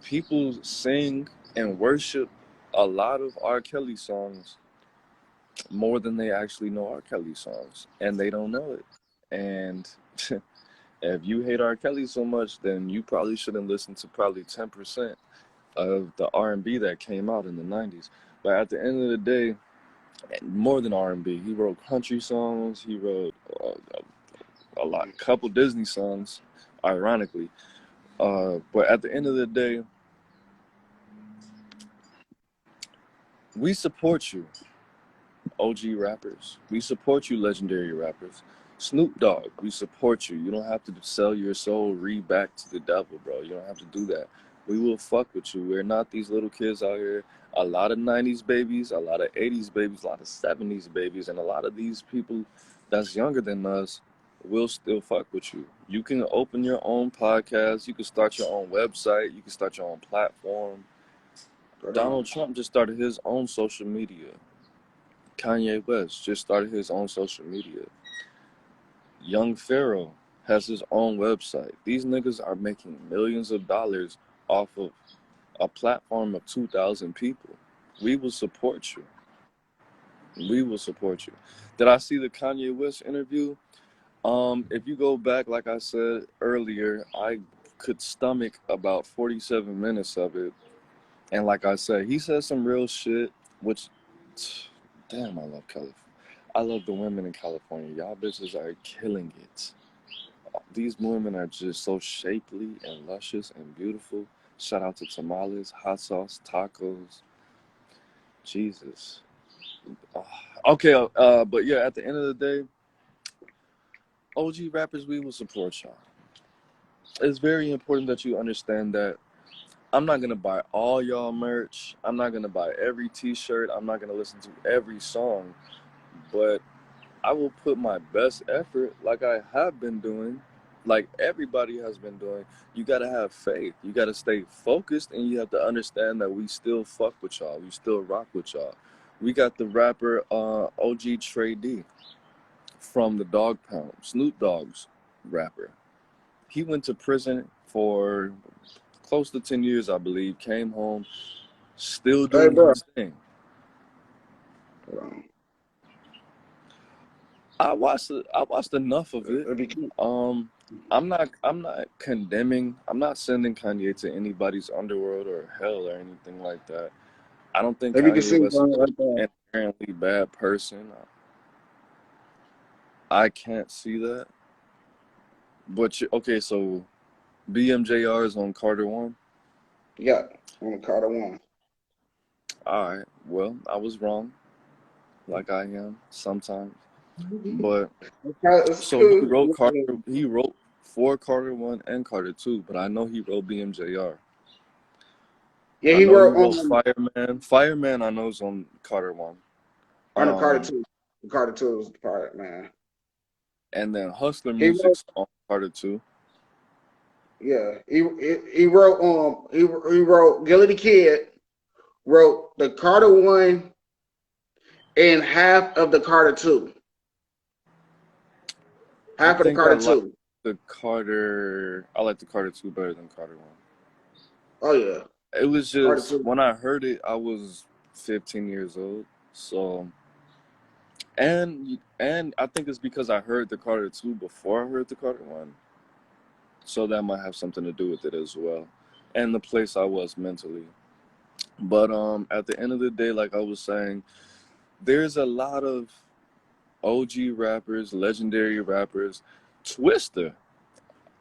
Speaker 1: People sing and worship a lot of R. Kelly songs more than they actually know R. Kelly songs, and they don't know it. And if you hate R. Kelly so much, then you probably shouldn't listen to probably 10% of the R&B that came out in the 90s. But at the end of the day, more than R&B, he wrote country songs, he wrote couple Disney songs, ironically. But at the end of the day, we support you, OG rappers. We support you, legendary rappers. Snoop Dogg, we support you. You don't have to sell your soul, read back to the devil, bro. You don't have to do that. We will fuck with you. We're not these little kids out here. A lot of 90s babies, a lot of 80s babies, a lot of 70s babies, and a lot of these people that's younger than us will still fuck with you. You can open your own podcast. You can start your own website. You can start your own platform. Donald Trump just started his own social media. Kanye West just started his own social media. Young Pharaoh has his own website. These niggas are making millions of dollars off of a platform of 2,000 people. We will support you. We will support you. Did I see the Kanye West interview? If you go back, like I said earlier, I could stomach about 47 minutes of it. And like I said, he said some real shit, which, damn, I love California. I love the women in California. Y'all bitches are killing it. These women are just so shapely and luscious and beautiful. Shout out to tamales, hot sauce, tacos. Jesus. Okay, but yeah, at the end of the day, OG rappers, we will support y'all. It's very important that you understand that I'm not gonna buy all y'all merch. I'm not gonna buy every t-shirt. I'm not gonna listen to every song, but I will put my best effort like I have been doing, like everybody has been doing. You gotta have faith. You gotta stay focused, and you have to understand that we still fuck with y'all. We still rock with y'all. We got the rapper OG Trey D from the Dog Pound, Snoop Dogg's rapper. He went to prison for close to 10 years, I believe, came home, still
Speaker 2: Hey,
Speaker 1: doing
Speaker 2: bro.
Speaker 1: his thing. I watched enough of it. I'm not condemning. I'm not sending Kanye to anybody's underworld or hell or anything like that. I don't think
Speaker 2: If you can
Speaker 1: Kanye
Speaker 2: see
Speaker 1: West
Speaker 2: something
Speaker 1: is
Speaker 2: like that.
Speaker 1: an inherently bad person. I can't see that. But okay, so BMJR is on Carter One.
Speaker 2: Yeah, on the Carter One.
Speaker 1: All right. Well, I was wrong, like I am sometimes. But
Speaker 2: It's
Speaker 1: so he
Speaker 2: cool.
Speaker 1: wrote Carter. He wrote for Carter One and Carter Two, but I know he wrote BMJR.
Speaker 2: Yeah,
Speaker 1: I
Speaker 2: he
Speaker 1: know he
Speaker 2: wrote
Speaker 1: wrote Fireman. Fireman, I know is on Carter One.
Speaker 2: on the Carter Two. The Carter Two was the part, man.
Speaker 1: And then Hustler
Speaker 2: He wrote,
Speaker 1: Music's on Carter Two.
Speaker 2: yeah, he wrote he wrote Gilly the Kid wrote the Carter One and half of the Carter Two.
Speaker 1: I
Speaker 2: Half of the
Speaker 1: think I
Speaker 2: Carter
Speaker 1: like
Speaker 2: Two.
Speaker 1: the Carter. I like the Carter Two better than Carter One.
Speaker 2: Oh yeah,
Speaker 1: It was
Speaker 2: Carter
Speaker 1: just
Speaker 2: Two.
Speaker 1: when I heard it, I was 15 years old. So and I think it's because I heard the Carter Two before I heard the Carter One. So that might have something to do with it as well, and the place I was mentally. But at the end of the day, like I was saying, there's a lot of OG rappers, legendary rappers Twister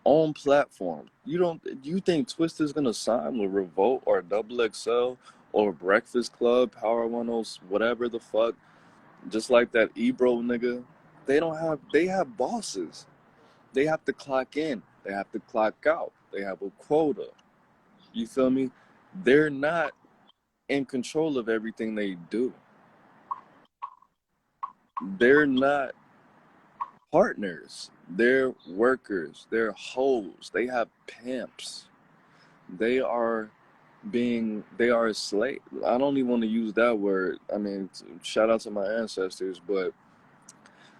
Speaker 1: on platform. You think Twister's gonna sign with Revolt or Double XL or Breakfast Club, Power 10, whatever the fuck? Just like that Ebro nigga. They have bosses. They have to clock in. They have to clock out. They have a quota. You feel me? They're not in control of everything they do. They're not partners. They're workers. They're hoes. They have pimps. They are they are a slave. I don't even want to use that word. I mean, shout out to my ancestors, but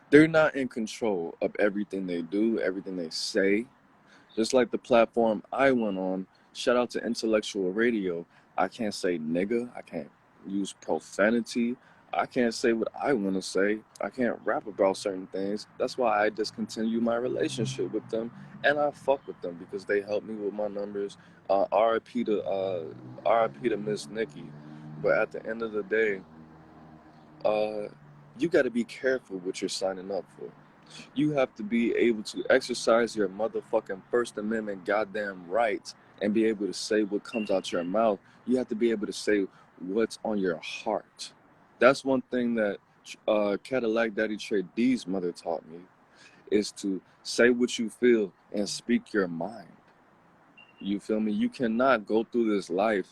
Speaker 1: they're not in control of everything they do, everything they say. Just like the platform I went on, shout out to intellectual radio. I can't say nigga. I can't use profanity. I can't say what I want to say. I can't rap about certain things. That's why I discontinue my relationship with them, and I fuck with them because they help me with my numbers. RIP to Miss Nikki. But at the end of the day, uh, you got to be careful what you're signing up for. You have to be able to exercise your motherfucking First Amendment goddamn rights and be able to say what comes out your mouth. You have to be able to say what's on your heart. That's one thing that Cadillac Daddy Trey D's mother taught me, is to say what you feel and speak your mind. You feel me? You cannot go through this life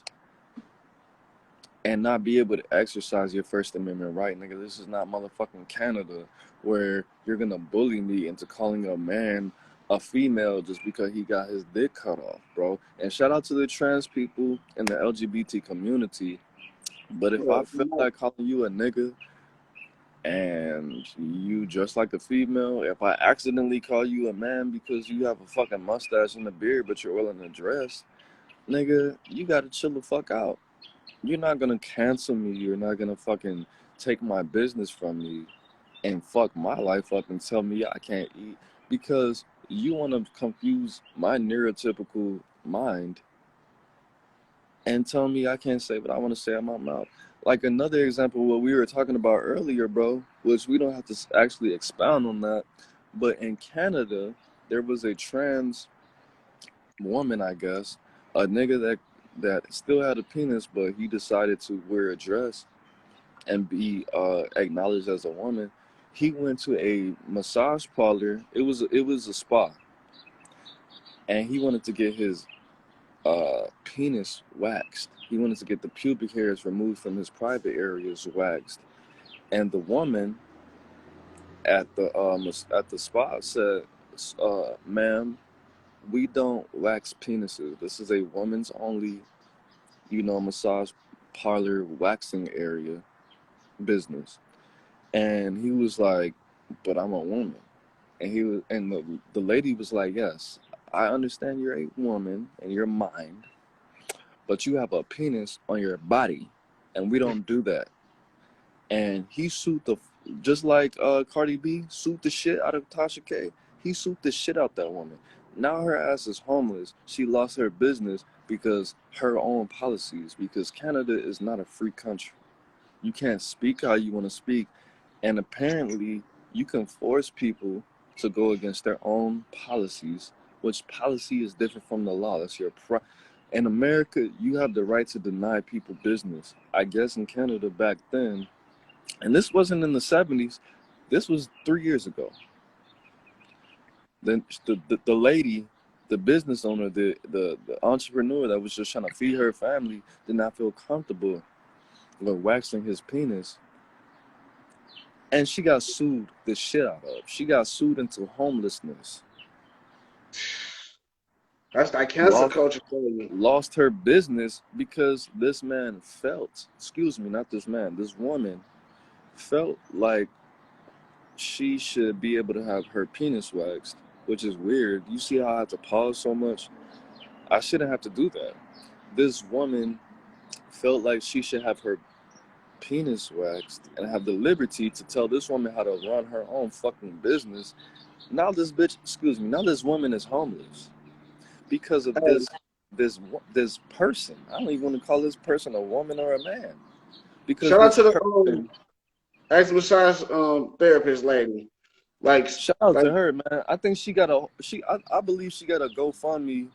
Speaker 1: and not be able to exercise your First Amendment right, nigga. This is not motherfucking Canada where you're gonna bully me into calling a man a female just because he got his dick cut off, bro. And shout out to the trans people in the LGBT community. But if I feel like calling you a nigga and you just like a female, if I accidentally call you a man because you have a fucking mustache and a beard but you're wearing a dress, nigga, you gotta chill the fuck out. You're not gonna cancel me. You're not gonna fucking take my business from me and fuck my life up and tell me I can't eat because you want to confuse my neurotypical mind and tell me I can't say what I want to say out my mouth. Like another example, what we were talking about earlier, bro, which we don't have to actually expound on that, but in Canada, there was a trans woman, I guess, a nigga that still had a penis, but he decided to wear a dress and be acknowledged as a woman. He went to a massage parlor. It was a spa, and he wanted to get his penis waxed. He wanted to get the pubic hairs removed from his private areas waxed. And the woman at the spa said, "Ma'am, we don't wax penises. This is a woman's only, massage parlor waxing area business." And he was like, "But I'm a woman." And the lady was like, "Yes, I understand you're a woman in your mind, but you have a penis on your body, and we don't do that." And he sued just like Cardi B sued the shit out of Tasha K. He sued the shit out that woman. Now her ass is homeless. She lost her business because her own policies, because Canada is not a free country. You can't speak how you want to speak. And apparently, you can force people to go against their own policies, which policy is different from the law. That's your in America, you have the right to deny people business. I guess in Canada back then, and this wasn't in the 70s, this was 3 years ago. Then the lady, the business owner, the entrepreneur that was just trying to feed her family did not feel comfortable with waxing his penis. And she got sued the shit out of. She got sued into homelessness.
Speaker 2: That's that cancel culture for you.
Speaker 1: Lost her business because this man felt, excuse me, not this man, this woman felt like she should be able to have her penis waxed, which is weird. You see how I have to pause so much? I shouldn't have to do that. This woman felt like she should have her penis waxed and have the liberty to tell this woman how to run her own fucking business. Now this woman is homeless because of this person. I don't even want to call this person a woman or a man. Because
Speaker 2: Shout out
Speaker 1: this
Speaker 2: to the
Speaker 1: person,
Speaker 2: ex massage therapist lady. Like,
Speaker 1: Shout out
Speaker 2: like
Speaker 1: to her, man. I think I believe she got a GoFundMe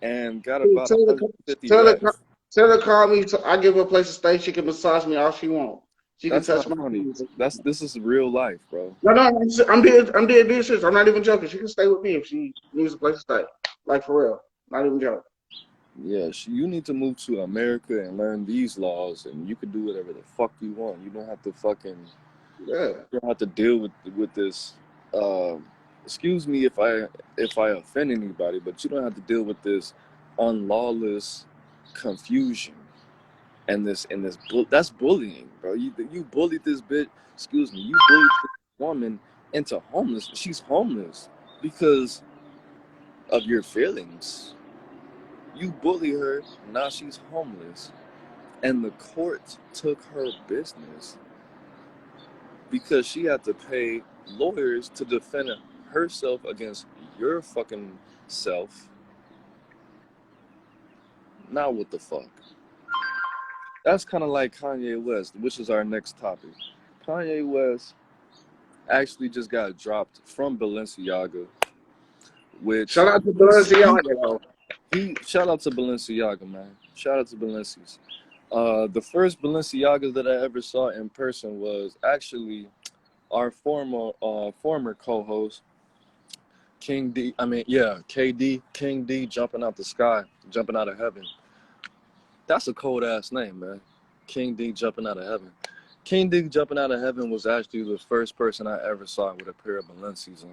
Speaker 1: and got about
Speaker 2: tell her,
Speaker 1: 150
Speaker 2: tell her,
Speaker 1: racks.
Speaker 2: tell her call me. So I give her a place to stay. She can massage me all she wants. She can
Speaker 1: That's
Speaker 2: touch
Speaker 1: not
Speaker 2: my
Speaker 1: funny.
Speaker 2: feet.
Speaker 1: This is real life, bro.
Speaker 2: No, I'm dead serious. I'm not even joking. She can stay with me if she needs a place to stay. Like for real. Not even joking.
Speaker 1: Yeah, you need to move to America and learn these laws, and you can do whatever the fuck you want. You don't have to
Speaker 2: Yeah.
Speaker 1: you don't have to deal with this. Uh, excuse me if I offend anybody, but you don't have to deal with this unlawless confusion that's bullying, bro. You bullied this bitch. Excuse me, you bullied this woman into homeless. She's homeless because of your feelings. You bully her, now she's homeless. And the court took her business because she had to pay lawyers to defend herself against your fucking self. Now what the fuck? That's kind of like Kanye West, which is our next topic. Kanye West actually just got dropped from Balenciaga, which
Speaker 2: Shout out to Balenciaga.
Speaker 1: he shout out to Balenciaga, man. Shout out to Balenci's. The first Balenciaga that I ever saw in person was actually our former co-host King D. I mean, yeah, KD King D jumping out the sky, jumping out of heaven. That's a cold ass name, man. King D jumping out of heaven. King D jumping out of heaven was actually the first person I ever saw with a pair of Balenci's on.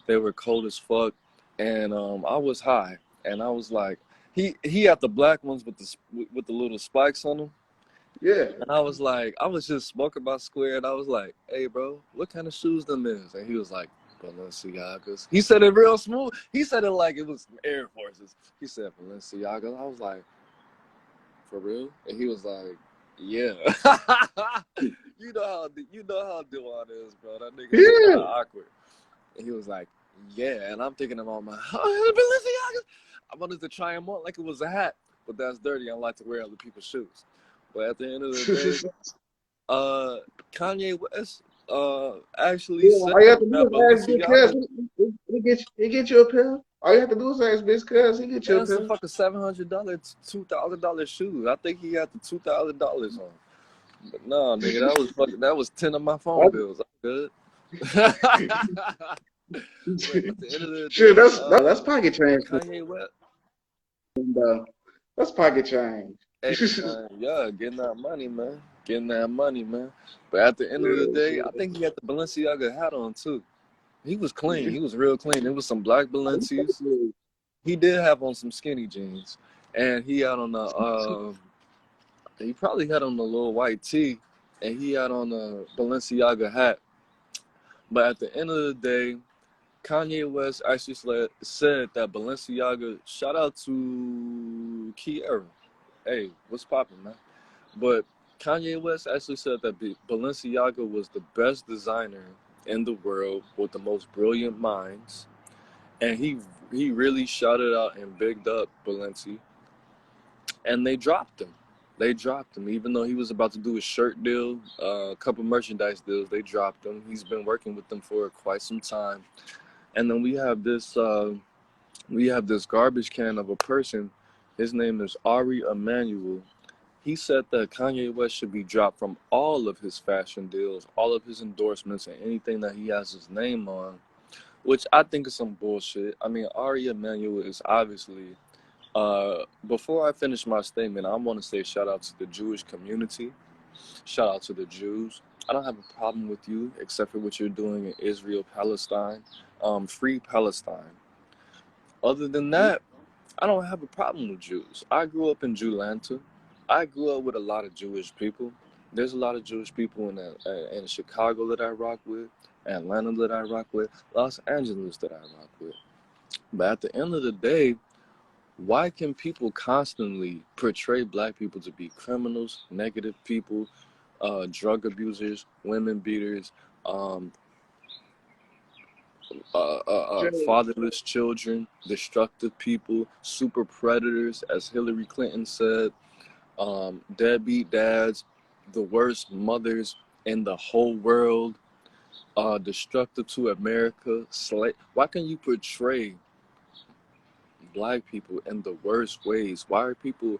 Speaker 1: They were cold as fuck, and I was high, and I was like, he had the black ones with the little spikes on them.
Speaker 2: Yeah.
Speaker 1: And I was like, I was just smoking my square, and I was like, hey, bro, what kind of shoes them is? And he was like, Balenciagas. He said it real smooth. He said it like it was Air Forces. He said Balenciagas. I was like, for real? And he was like, yeah. You know how Dewan is, bro. That nigga is kind
Speaker 2: Yeah.
Speaker 1: of awkward. And he was like, yeah. And I'm thinking about my Balenciagas. I wanted to try them on like it was a hat, but that's dirty. I like to wear other people's shoes. But at the end of the day, Kanye West actually
Speaker 2: Yeah,
Speaker 1: said
Speaker 2: all you have to do
Speaker 1: that
Speaker 2: is ask Big Cuz.
Speaker 1: Balenciaga,
Speaker 2: He get you a pill. All you have to do is ask Big Cuz. He get you a
Speaker 1: man, some
Speaker 2: pill.
Speaker 1: fucking $700, $2,000 shoes. I think he had the $2,000 on. But no, nigga, that was 10 of my phone bills. I'm good. But at the end of the
Speaker 2: Sure,
Speaker 1: day,
Speaker 2: that's pocket change.
Speaker 1: Kanye West,
Speaker 2: That's pocket change.
Speaker 1: hey man, yeah, getting that money, man. Getting that money, man. But at the end of the day, I think he had the Balenciaga hat on too. He was clean. He was real clean. It was some black Balenci's. He did have on some skinny jeans, and he had on he probably had on a little white tee, and he had on a Balenciaga hat. But at the end of the day, Kanye West actually said that Balenciaga. Shout out to Kiera. Hey, what's poppin', man? But Kanye West actually said that Balenciaga was the best designer in the world with the most brilliant minds, and he really shouted out and bigged up Balenci, and they dropped him. They dropped him, even though he was about to do a shirt deal, a couple merchandise deals. They dropped him. He's been working with them for quite some time, and then we have this garbage can of a person. His name is Ari Emanuel. He said that Kanye West should be dropped from all of his fashion deals, all of his endorsements, and anything that he has his name on, which I think is some bullshit. I mean, Ari Emanuel is obviously. Before I finish my statement, I want to say shout out to the Jewish community. Shout out to the Jews. I don't have a problem with you, except for what you're doing in Israel, Palestine. Free Palestine. Other than that, I don't have a problem with Jews. I grew up in Jewlanta. I grew up with a lot of Jewish people. There's a lot of Jewish people in Chicago that I rock with, Atlanta that I rock with, Los Angeles that I rock with. But at the end of the day, why can people constantly portray black people to be criminals, negative people, drug abusers, women beaters, um, fatherless children, destructive people, super predators, as Hillary Clinton said, deadbeat dads, the worst mothers in the whole world, destructive to America. Why can you portray black people in the worst ways? Why are people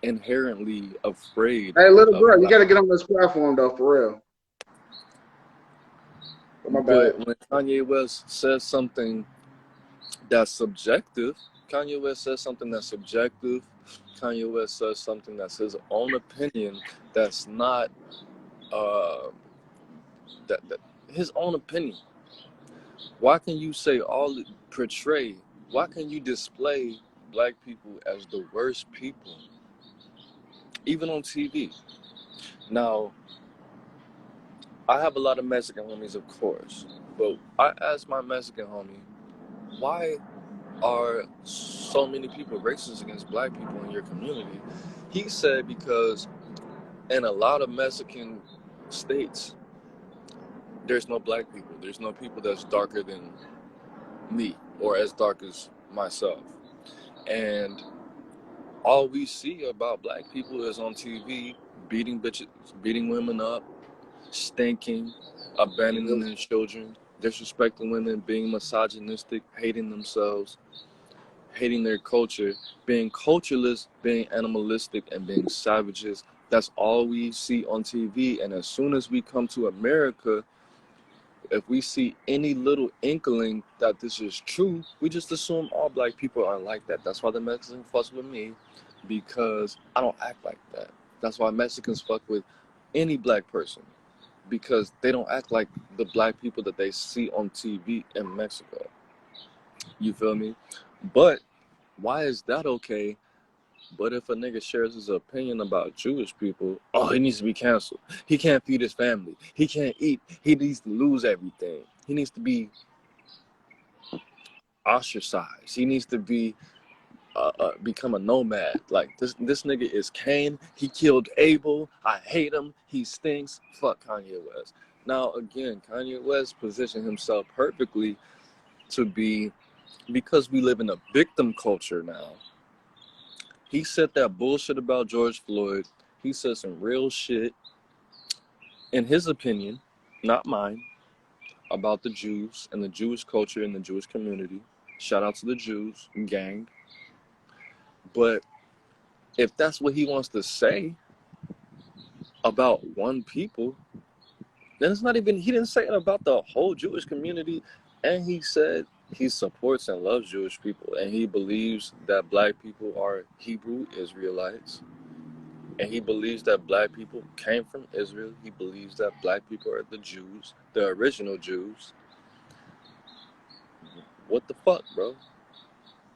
Speaker 1: inherently afraid
Speaker 2: Hey, little
Speaker 1: of
Speaker 2: bro, you
Speaker 1: black?
Speaker 2: got to get on this platform though, for real. Oh, my bad.
Speaker 1: But when Kanye West says something that's subjective, Kanye West says something that's subjective. Kanye West says something that's his own opinion. That's not uh, that his own opinion. Why can you say portray? Why can you display black people as the worst people, even on TV? Now, I have a lot of Mexican homies, of course, but I asked my Mexican homie, why are so many people racist against black people in your community? He said because in a lot of Mexican states, there's no black people. There's no people that's darker than me or as dark as myself. And all we see about black people is on TV beating bitches, beating women up, stinking, abandoning their children, disrespecting women, being misogynistic, hating themselves, hating their culture, being cultureless, being animalistic, and being savages. That's all we see on TV. And as soon as we come to America, if we see any little inkling that this is true, we just assume all black people are like that. That's why the Mexicans fuss with me, because I don't act like that. That's why Mexicans fuck with any black person, because they don't act like the black people that they see on TV in Mexico. You feel me? But why is that okay? But if a nigga shares his opinion about Jewish people, oh, he needs to be canceled. He can't feed his family. He can't eat. He needs to lose everything. He needs to be ostracized. He needs to be become a nomad. Like this nigga is Cain. He killed Abel. I hate him. He stinks. Fuck Kanye West. Now again, Kanye West positioned himself perfectly to be, because we live in a victim culture now. He said that bullshit about George Floyd. He said some real shit, in his opinion, not mine, about the Jews and the Jewish culture and the Jewish community. Shout out to the Jews, gang. But if that's what he wants to say about one people, then it's not even, he didn't say it about the whole Jewish community. And he said he supports and loves Jewish people. And he believes that black people are Hebrew Israelites. And he believes that black people came from Israel. He believes that black people are the Jews, the original Jews. What the fuck, bro?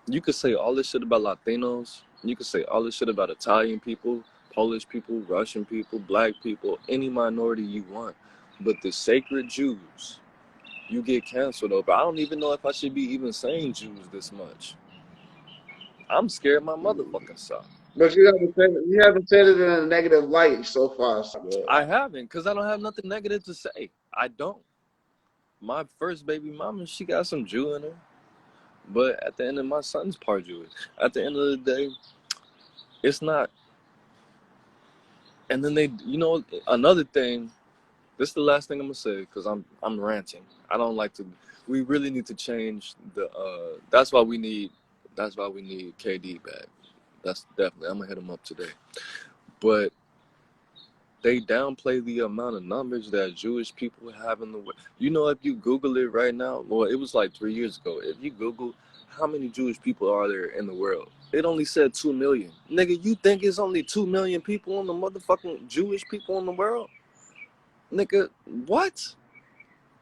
Speaker 1: You could say all this shit about Latinos. You could say all this shit about Italian people, Polish people, Russian people, black people, any minority you want. But the sacred Jews, you get canceled over. I don't even know if I should be even saying Jews this much. I'm scared my motherfucking self.
Speaker 2: But you haven't said it in a negative light so far. So good.
Speaker 1: I haven't, because I don't have nothing negative to say. I don't. My first baby mama, she got some Jew in her. But at the end of my son's part Jewish. At the end of the day, it's not. And then they, another thing, this is the last thing I'm gonna say, because I'm ranting. I don't like to. We really need to change the. That's why we need KD back. That's definitely. I'm gonna hit him up today. But they downplay the amount of numbers that Jewish people have in the world. If you Google it right now, well, it was like 3 years ago. If you Google how many Jewish people are there in the world, it only said 2 million. Nigga, you think it's only 2 million people in the motherfucking Jewish people in the world? Nigga, what?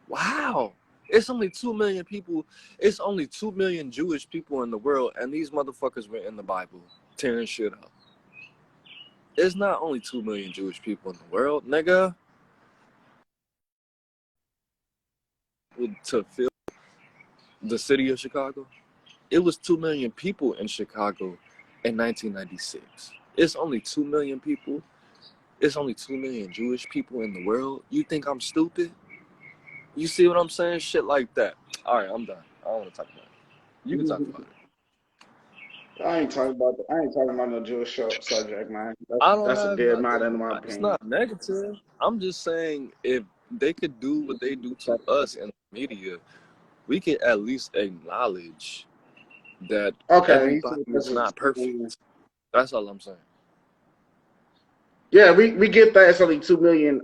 Speaker 1: Wow. It's only 2 million people. It's only 2 million Jewish people in the world, and these motherfuckers were in the Bible tearing shit up. It's not only 2 million Jewish people in the world, nigga. To fill the city of Chicago, it was 2 million people in Chicago in 1996. It's only 2 million people. It's only 2 million Jewish people in the world. You think I'm stupid? You see what I'm saying? Shit like that. All right, I'm done. I don't want to talk about it. You can talk about it.
Speaker 2: I ain't talking about no Jewish subject, man.
Speaker 1: I don't
Speaker 2: That's a
Speaker 1: have
Speaker 2: dead matter
Speaker 1: nothing.
Speaker 2: in my
Speaker 1: It's
Speaker 2: opinion.
Speaker 1: not negative. I'm just saying, if they could do what they do to us in the media, we could at least acknowledge that
Speaker 2: Okay, he
Speaker 1: everybody
Speaker 2: said
Speaker 1: is not perfect. That's all I'm saying.
Speaker 2: yeah, we get that it's only 2 million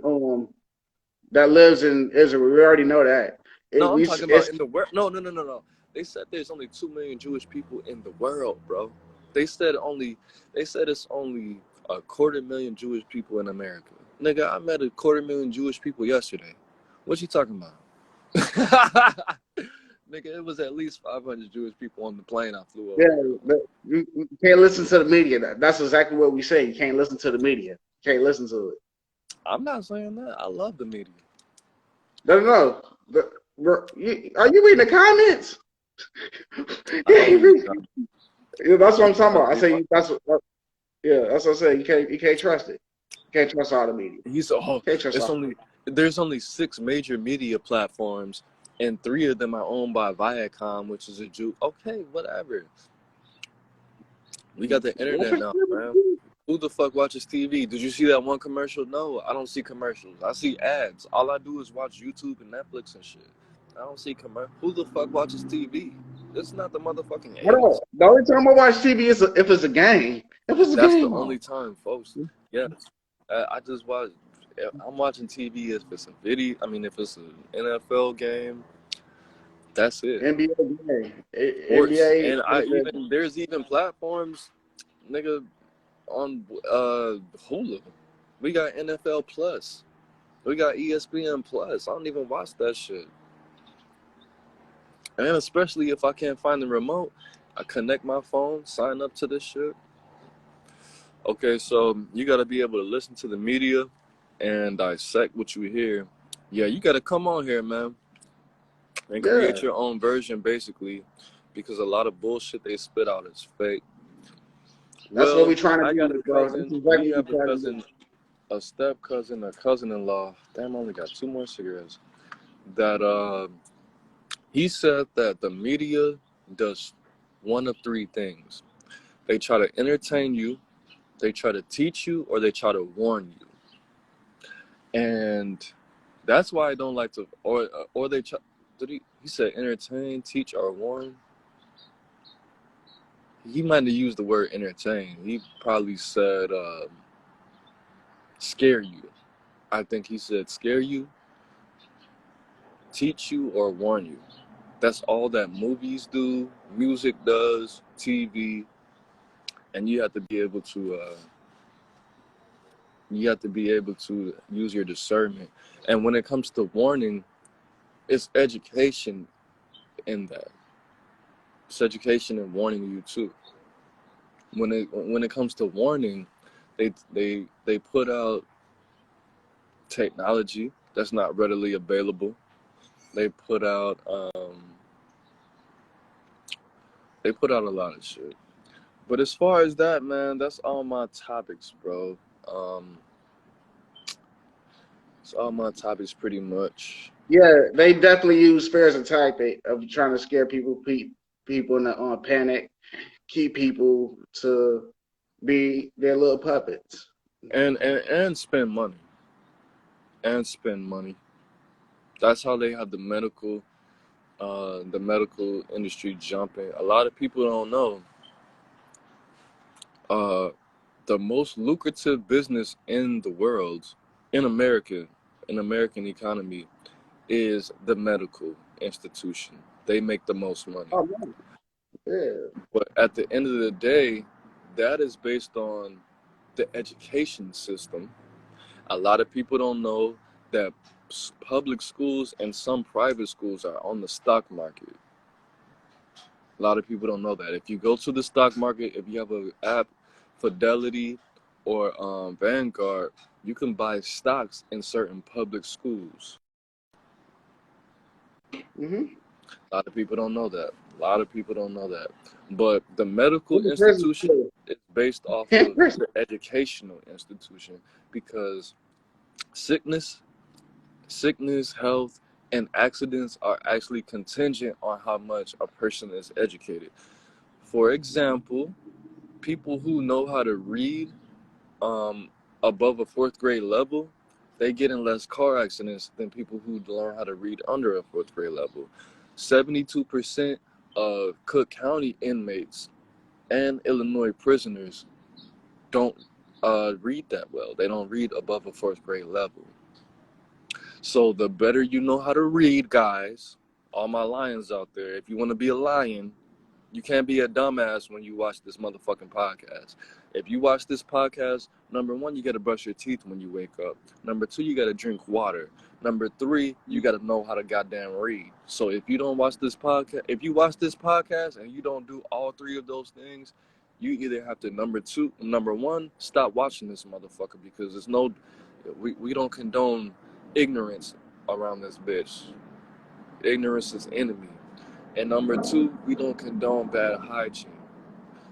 Speaker 2: that lives in Israel. We already know that.
Speaker 1: No, I'm talking about in the world. No. They said there's only 2 million Jewish people in the world, bro. They said it's only 250,000 Jewish people in America. Nigga, I met 250,000 Jewish people yesterday. What you talking about? Nigga, it was at least 500 Jewish people on the plane I flew over.
Speaker 2: Yeah, but you can't listen to the media. That's exactly what we say. You can't listen to the media. You can't listen to it.
Speaker 1: I'm not saying that. I love the media.
Speaker 2: No. Are you reading the comments? Yeah, that's what I'm talking about. I say that's what I say. You can't trust it. You can't trust all the media.
Speaker 1: There's only 6 major media platforms, and 3 of them are owned by Viacom, which is a Jew. Okay, whatever. We got the internet now, man. Who the fuck watches TV? Did you see that one commercial? No, I don't see commercials. I see ads. All I do is watch YouTube and Netflix and shit. I don't see commercials. Who the fuck watches TV? It's not the motherfucking 80s.
Speaker 2: The only time I watch TV is if it's a game.
Speaker 1: That's the only time, folks. Yes. I just watch. I'm watching TV if it's a video. I mean, if it's an NFL game, that's it.
Speaker 2: NBA game.
Speaker 1: NBA. And there's even platforms, nigga, on Hulu. We got NFL Plus. We got ESPN Plus. I don't even watch that shit. And especially if I can't find the remote, I connect my phone, sign up to this shit. Okay, so you got to be able to listen to the media and dissect what you hear. Yeah, you got to come on here, man, and create your own version, basically, because a lot of bullshit they spit out is fake.
Speaker 2: That's what we're trying to do.
Speaker 1: I got a cousin. We have a cousin, a step cousin, a cousin-in-law. Damn, I only got 2 more cigarettes. That he said that the media does one of 3 things. They try to entertain you, they try to teach you, or they try to warn you. And that's why I don't like to, or they try, he said entertain, teach, or warn. He might have used the word entertain. He probably said scare you. I think he said scare you, teach you, or warn you. That's all that movies do, music does, TV, and you have to be able to use your discernment. And when it comes to warning, it's education in that. It's education and warning you too. When it comes to warning, they put out technology that's not readily available. They put out a lot of shit. But as far as that, man, that's all my topics, bro. It's all my topics pretty much.
Speaker 2: Yeah, they definitely use fear as a tactic of trying to scare people in panic, keep people to be their little puppets.
Speaker 1: And spend money. And spend money. That's how they have the medical industry jumping. A lot of people don't know. The most lucrative business in the world, in America, in American economy, is the medical institution. They make the most money.
Speaker 2: Oh, man. Yeah.
Speaker 1: But at the end of the day, that is based on the education system. A lot of people don't know that public schools and some private schools are on the stock market. A lot of people don't know that. If you go to the stock market, if you have an app, Fidelity or Vanguard, you can buy stocks in certain public schools.
Speaker 2: Mm-hmm.
Speaker 1: A lot of people don't know that. But the medical institution is based off of the educational institution, because sickness, health, and accidents are actually contingent on how much a person is educated. For example, people who know how to read above a 4th grade level they get in less car accidents than people who learn how to read under a fourth grade level. 72% of Cook County inmates and Illinois prisoners don't read that well. They don't read above a fourth grade level. So the better you know how to read, guys, all my lions out there, if you want to be a lion, you can't be a dumbass when you watch this motherfucking podcast. If you watch this podcast, number one, you got to brush your teeth when you wake up. Number two, you got to drink water. Number three, you got to know how to goddamn read. So if you don't watch this podcast, if you watch this podcast and you don't do all three of those things, you either have to number one, stop watching this motherfucker, because there's no, we don't condone ignorance around this bitch. Ignorance is enemy. And number two, we don't condone bad hygiene.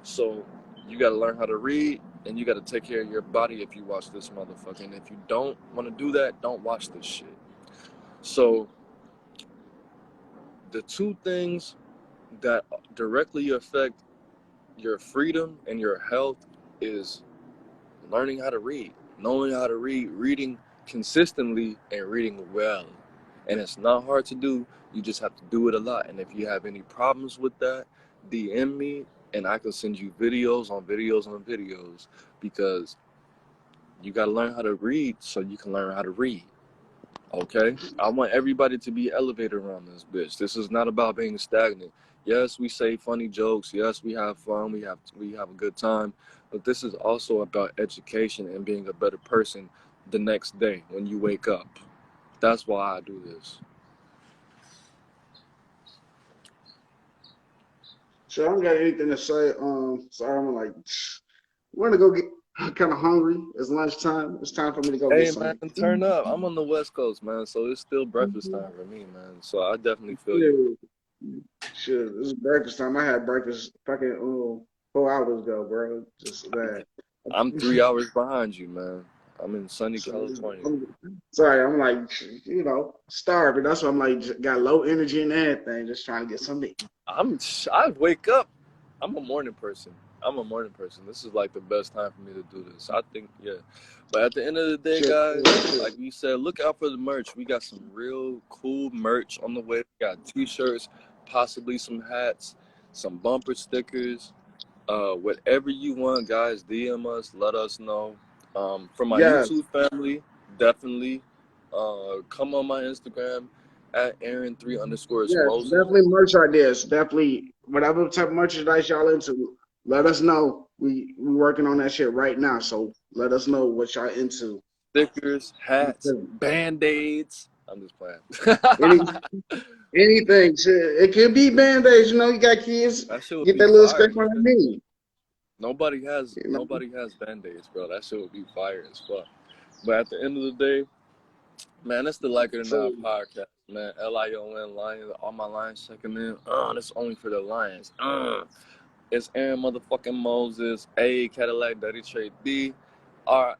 Speaker 1: So you got to learn how to read, and you got to take care of your body if you watch this motherfucker. And if you don't want to do that, don't watch this shit. So the two things that directly affect your freedom and your health is learning how to read, knowing how to read, reading consistently, and reading well. And it's not hard to do. You just have to do it a lot. And if you have any problems with that, DM me and I can send you videos on videos on videos, because you got to learn how to read so you can learn how to read. Okay? I want everybody to be elevated around this bitch. This is not about being stagnant. Yes, we say funny jokes. Yes, we have fun. We have a good time. But this is also about education and being a better person the next day when you wake up. That's why I do this.
Speaker 2: So I don't got anything to say. Sorry, I'm like, we're gonna go get kind of hungry. It's lunchtime. It's time for me to go get
Speaker 1: Hey,
Speaker 2: some.
Speaker 1: man, turn up. I'm on the West Coast, man, so it's still breakfast time for me, man. So I definitely feel you.
Speaker 2: Shit, this is breakfast time. I had breakfast fucking 4 hours ago, bro. Just that.
Speaker 1: I'm 3 hours behind you, man. I'm in sunny California.
Speaker 2: I'm like, starving. That's why I'm like, got low energy and everything, just trying to get something.
Speaker 1: I wake up. I'm a morning person. This is like the best time for me to do this. I think, yeah. But at the end of the day, guys, like we said, look out for the merch. We got some real cool merch on the way. We got t-shirts, possibly some hats, some bumper stickers. Whatever you want, guys, DM us, let us know. For my YouTube family, definitely come on my Instagram at Aaron3_Moses.
Speaker 2: Definitely merch ideas. Definitely whatever type of merchandise y'all into, let us know. We working on that shit right now, so let us know what y'all into.
Speaker 1: Stickers, hats, band-aids. I'm just playing.
Speaker 2: Anything. Shit. It could be band-aids. You got kids.
Speaker 1: That shit would
Speaker 2: get
Speaker 1: be
Speaker 2: that little
Speaker 1: fire,
Speaker 2: scratch on the knee.
Speaker 1: Nobody has band-aids, bro. That shit would be fire as fuck. But at the end of the day, man, it's the Like It or Not podcast, man. LION Lions, all my Lions checking in. That's only for the Lions. It's Aaron motherfucking Moses, A Cadillac Daddy Trade D. All right,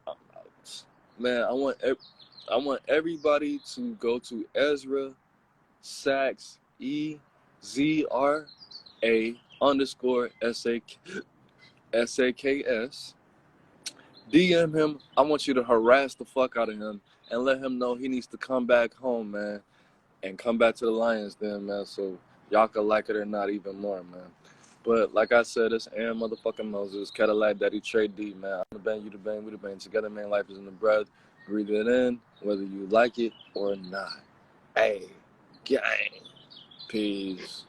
Speaker 1: man. I want everybody to go to Ezra Sacks EZRA _SAKS. DM him. I want you to harass the fuck out of him and let him know he needs to come back home, man, and come back to the Lions then, man, so y'all can like it or not even more, man. But like I said, it's Aaron motherfucking Moses, Cadillac Daddy Trade D, man. I'm the bang, you the bang, we the bang. Together, man, life is in the breath. Breathe it in, whether you like it or not. Hey, gang. Peace.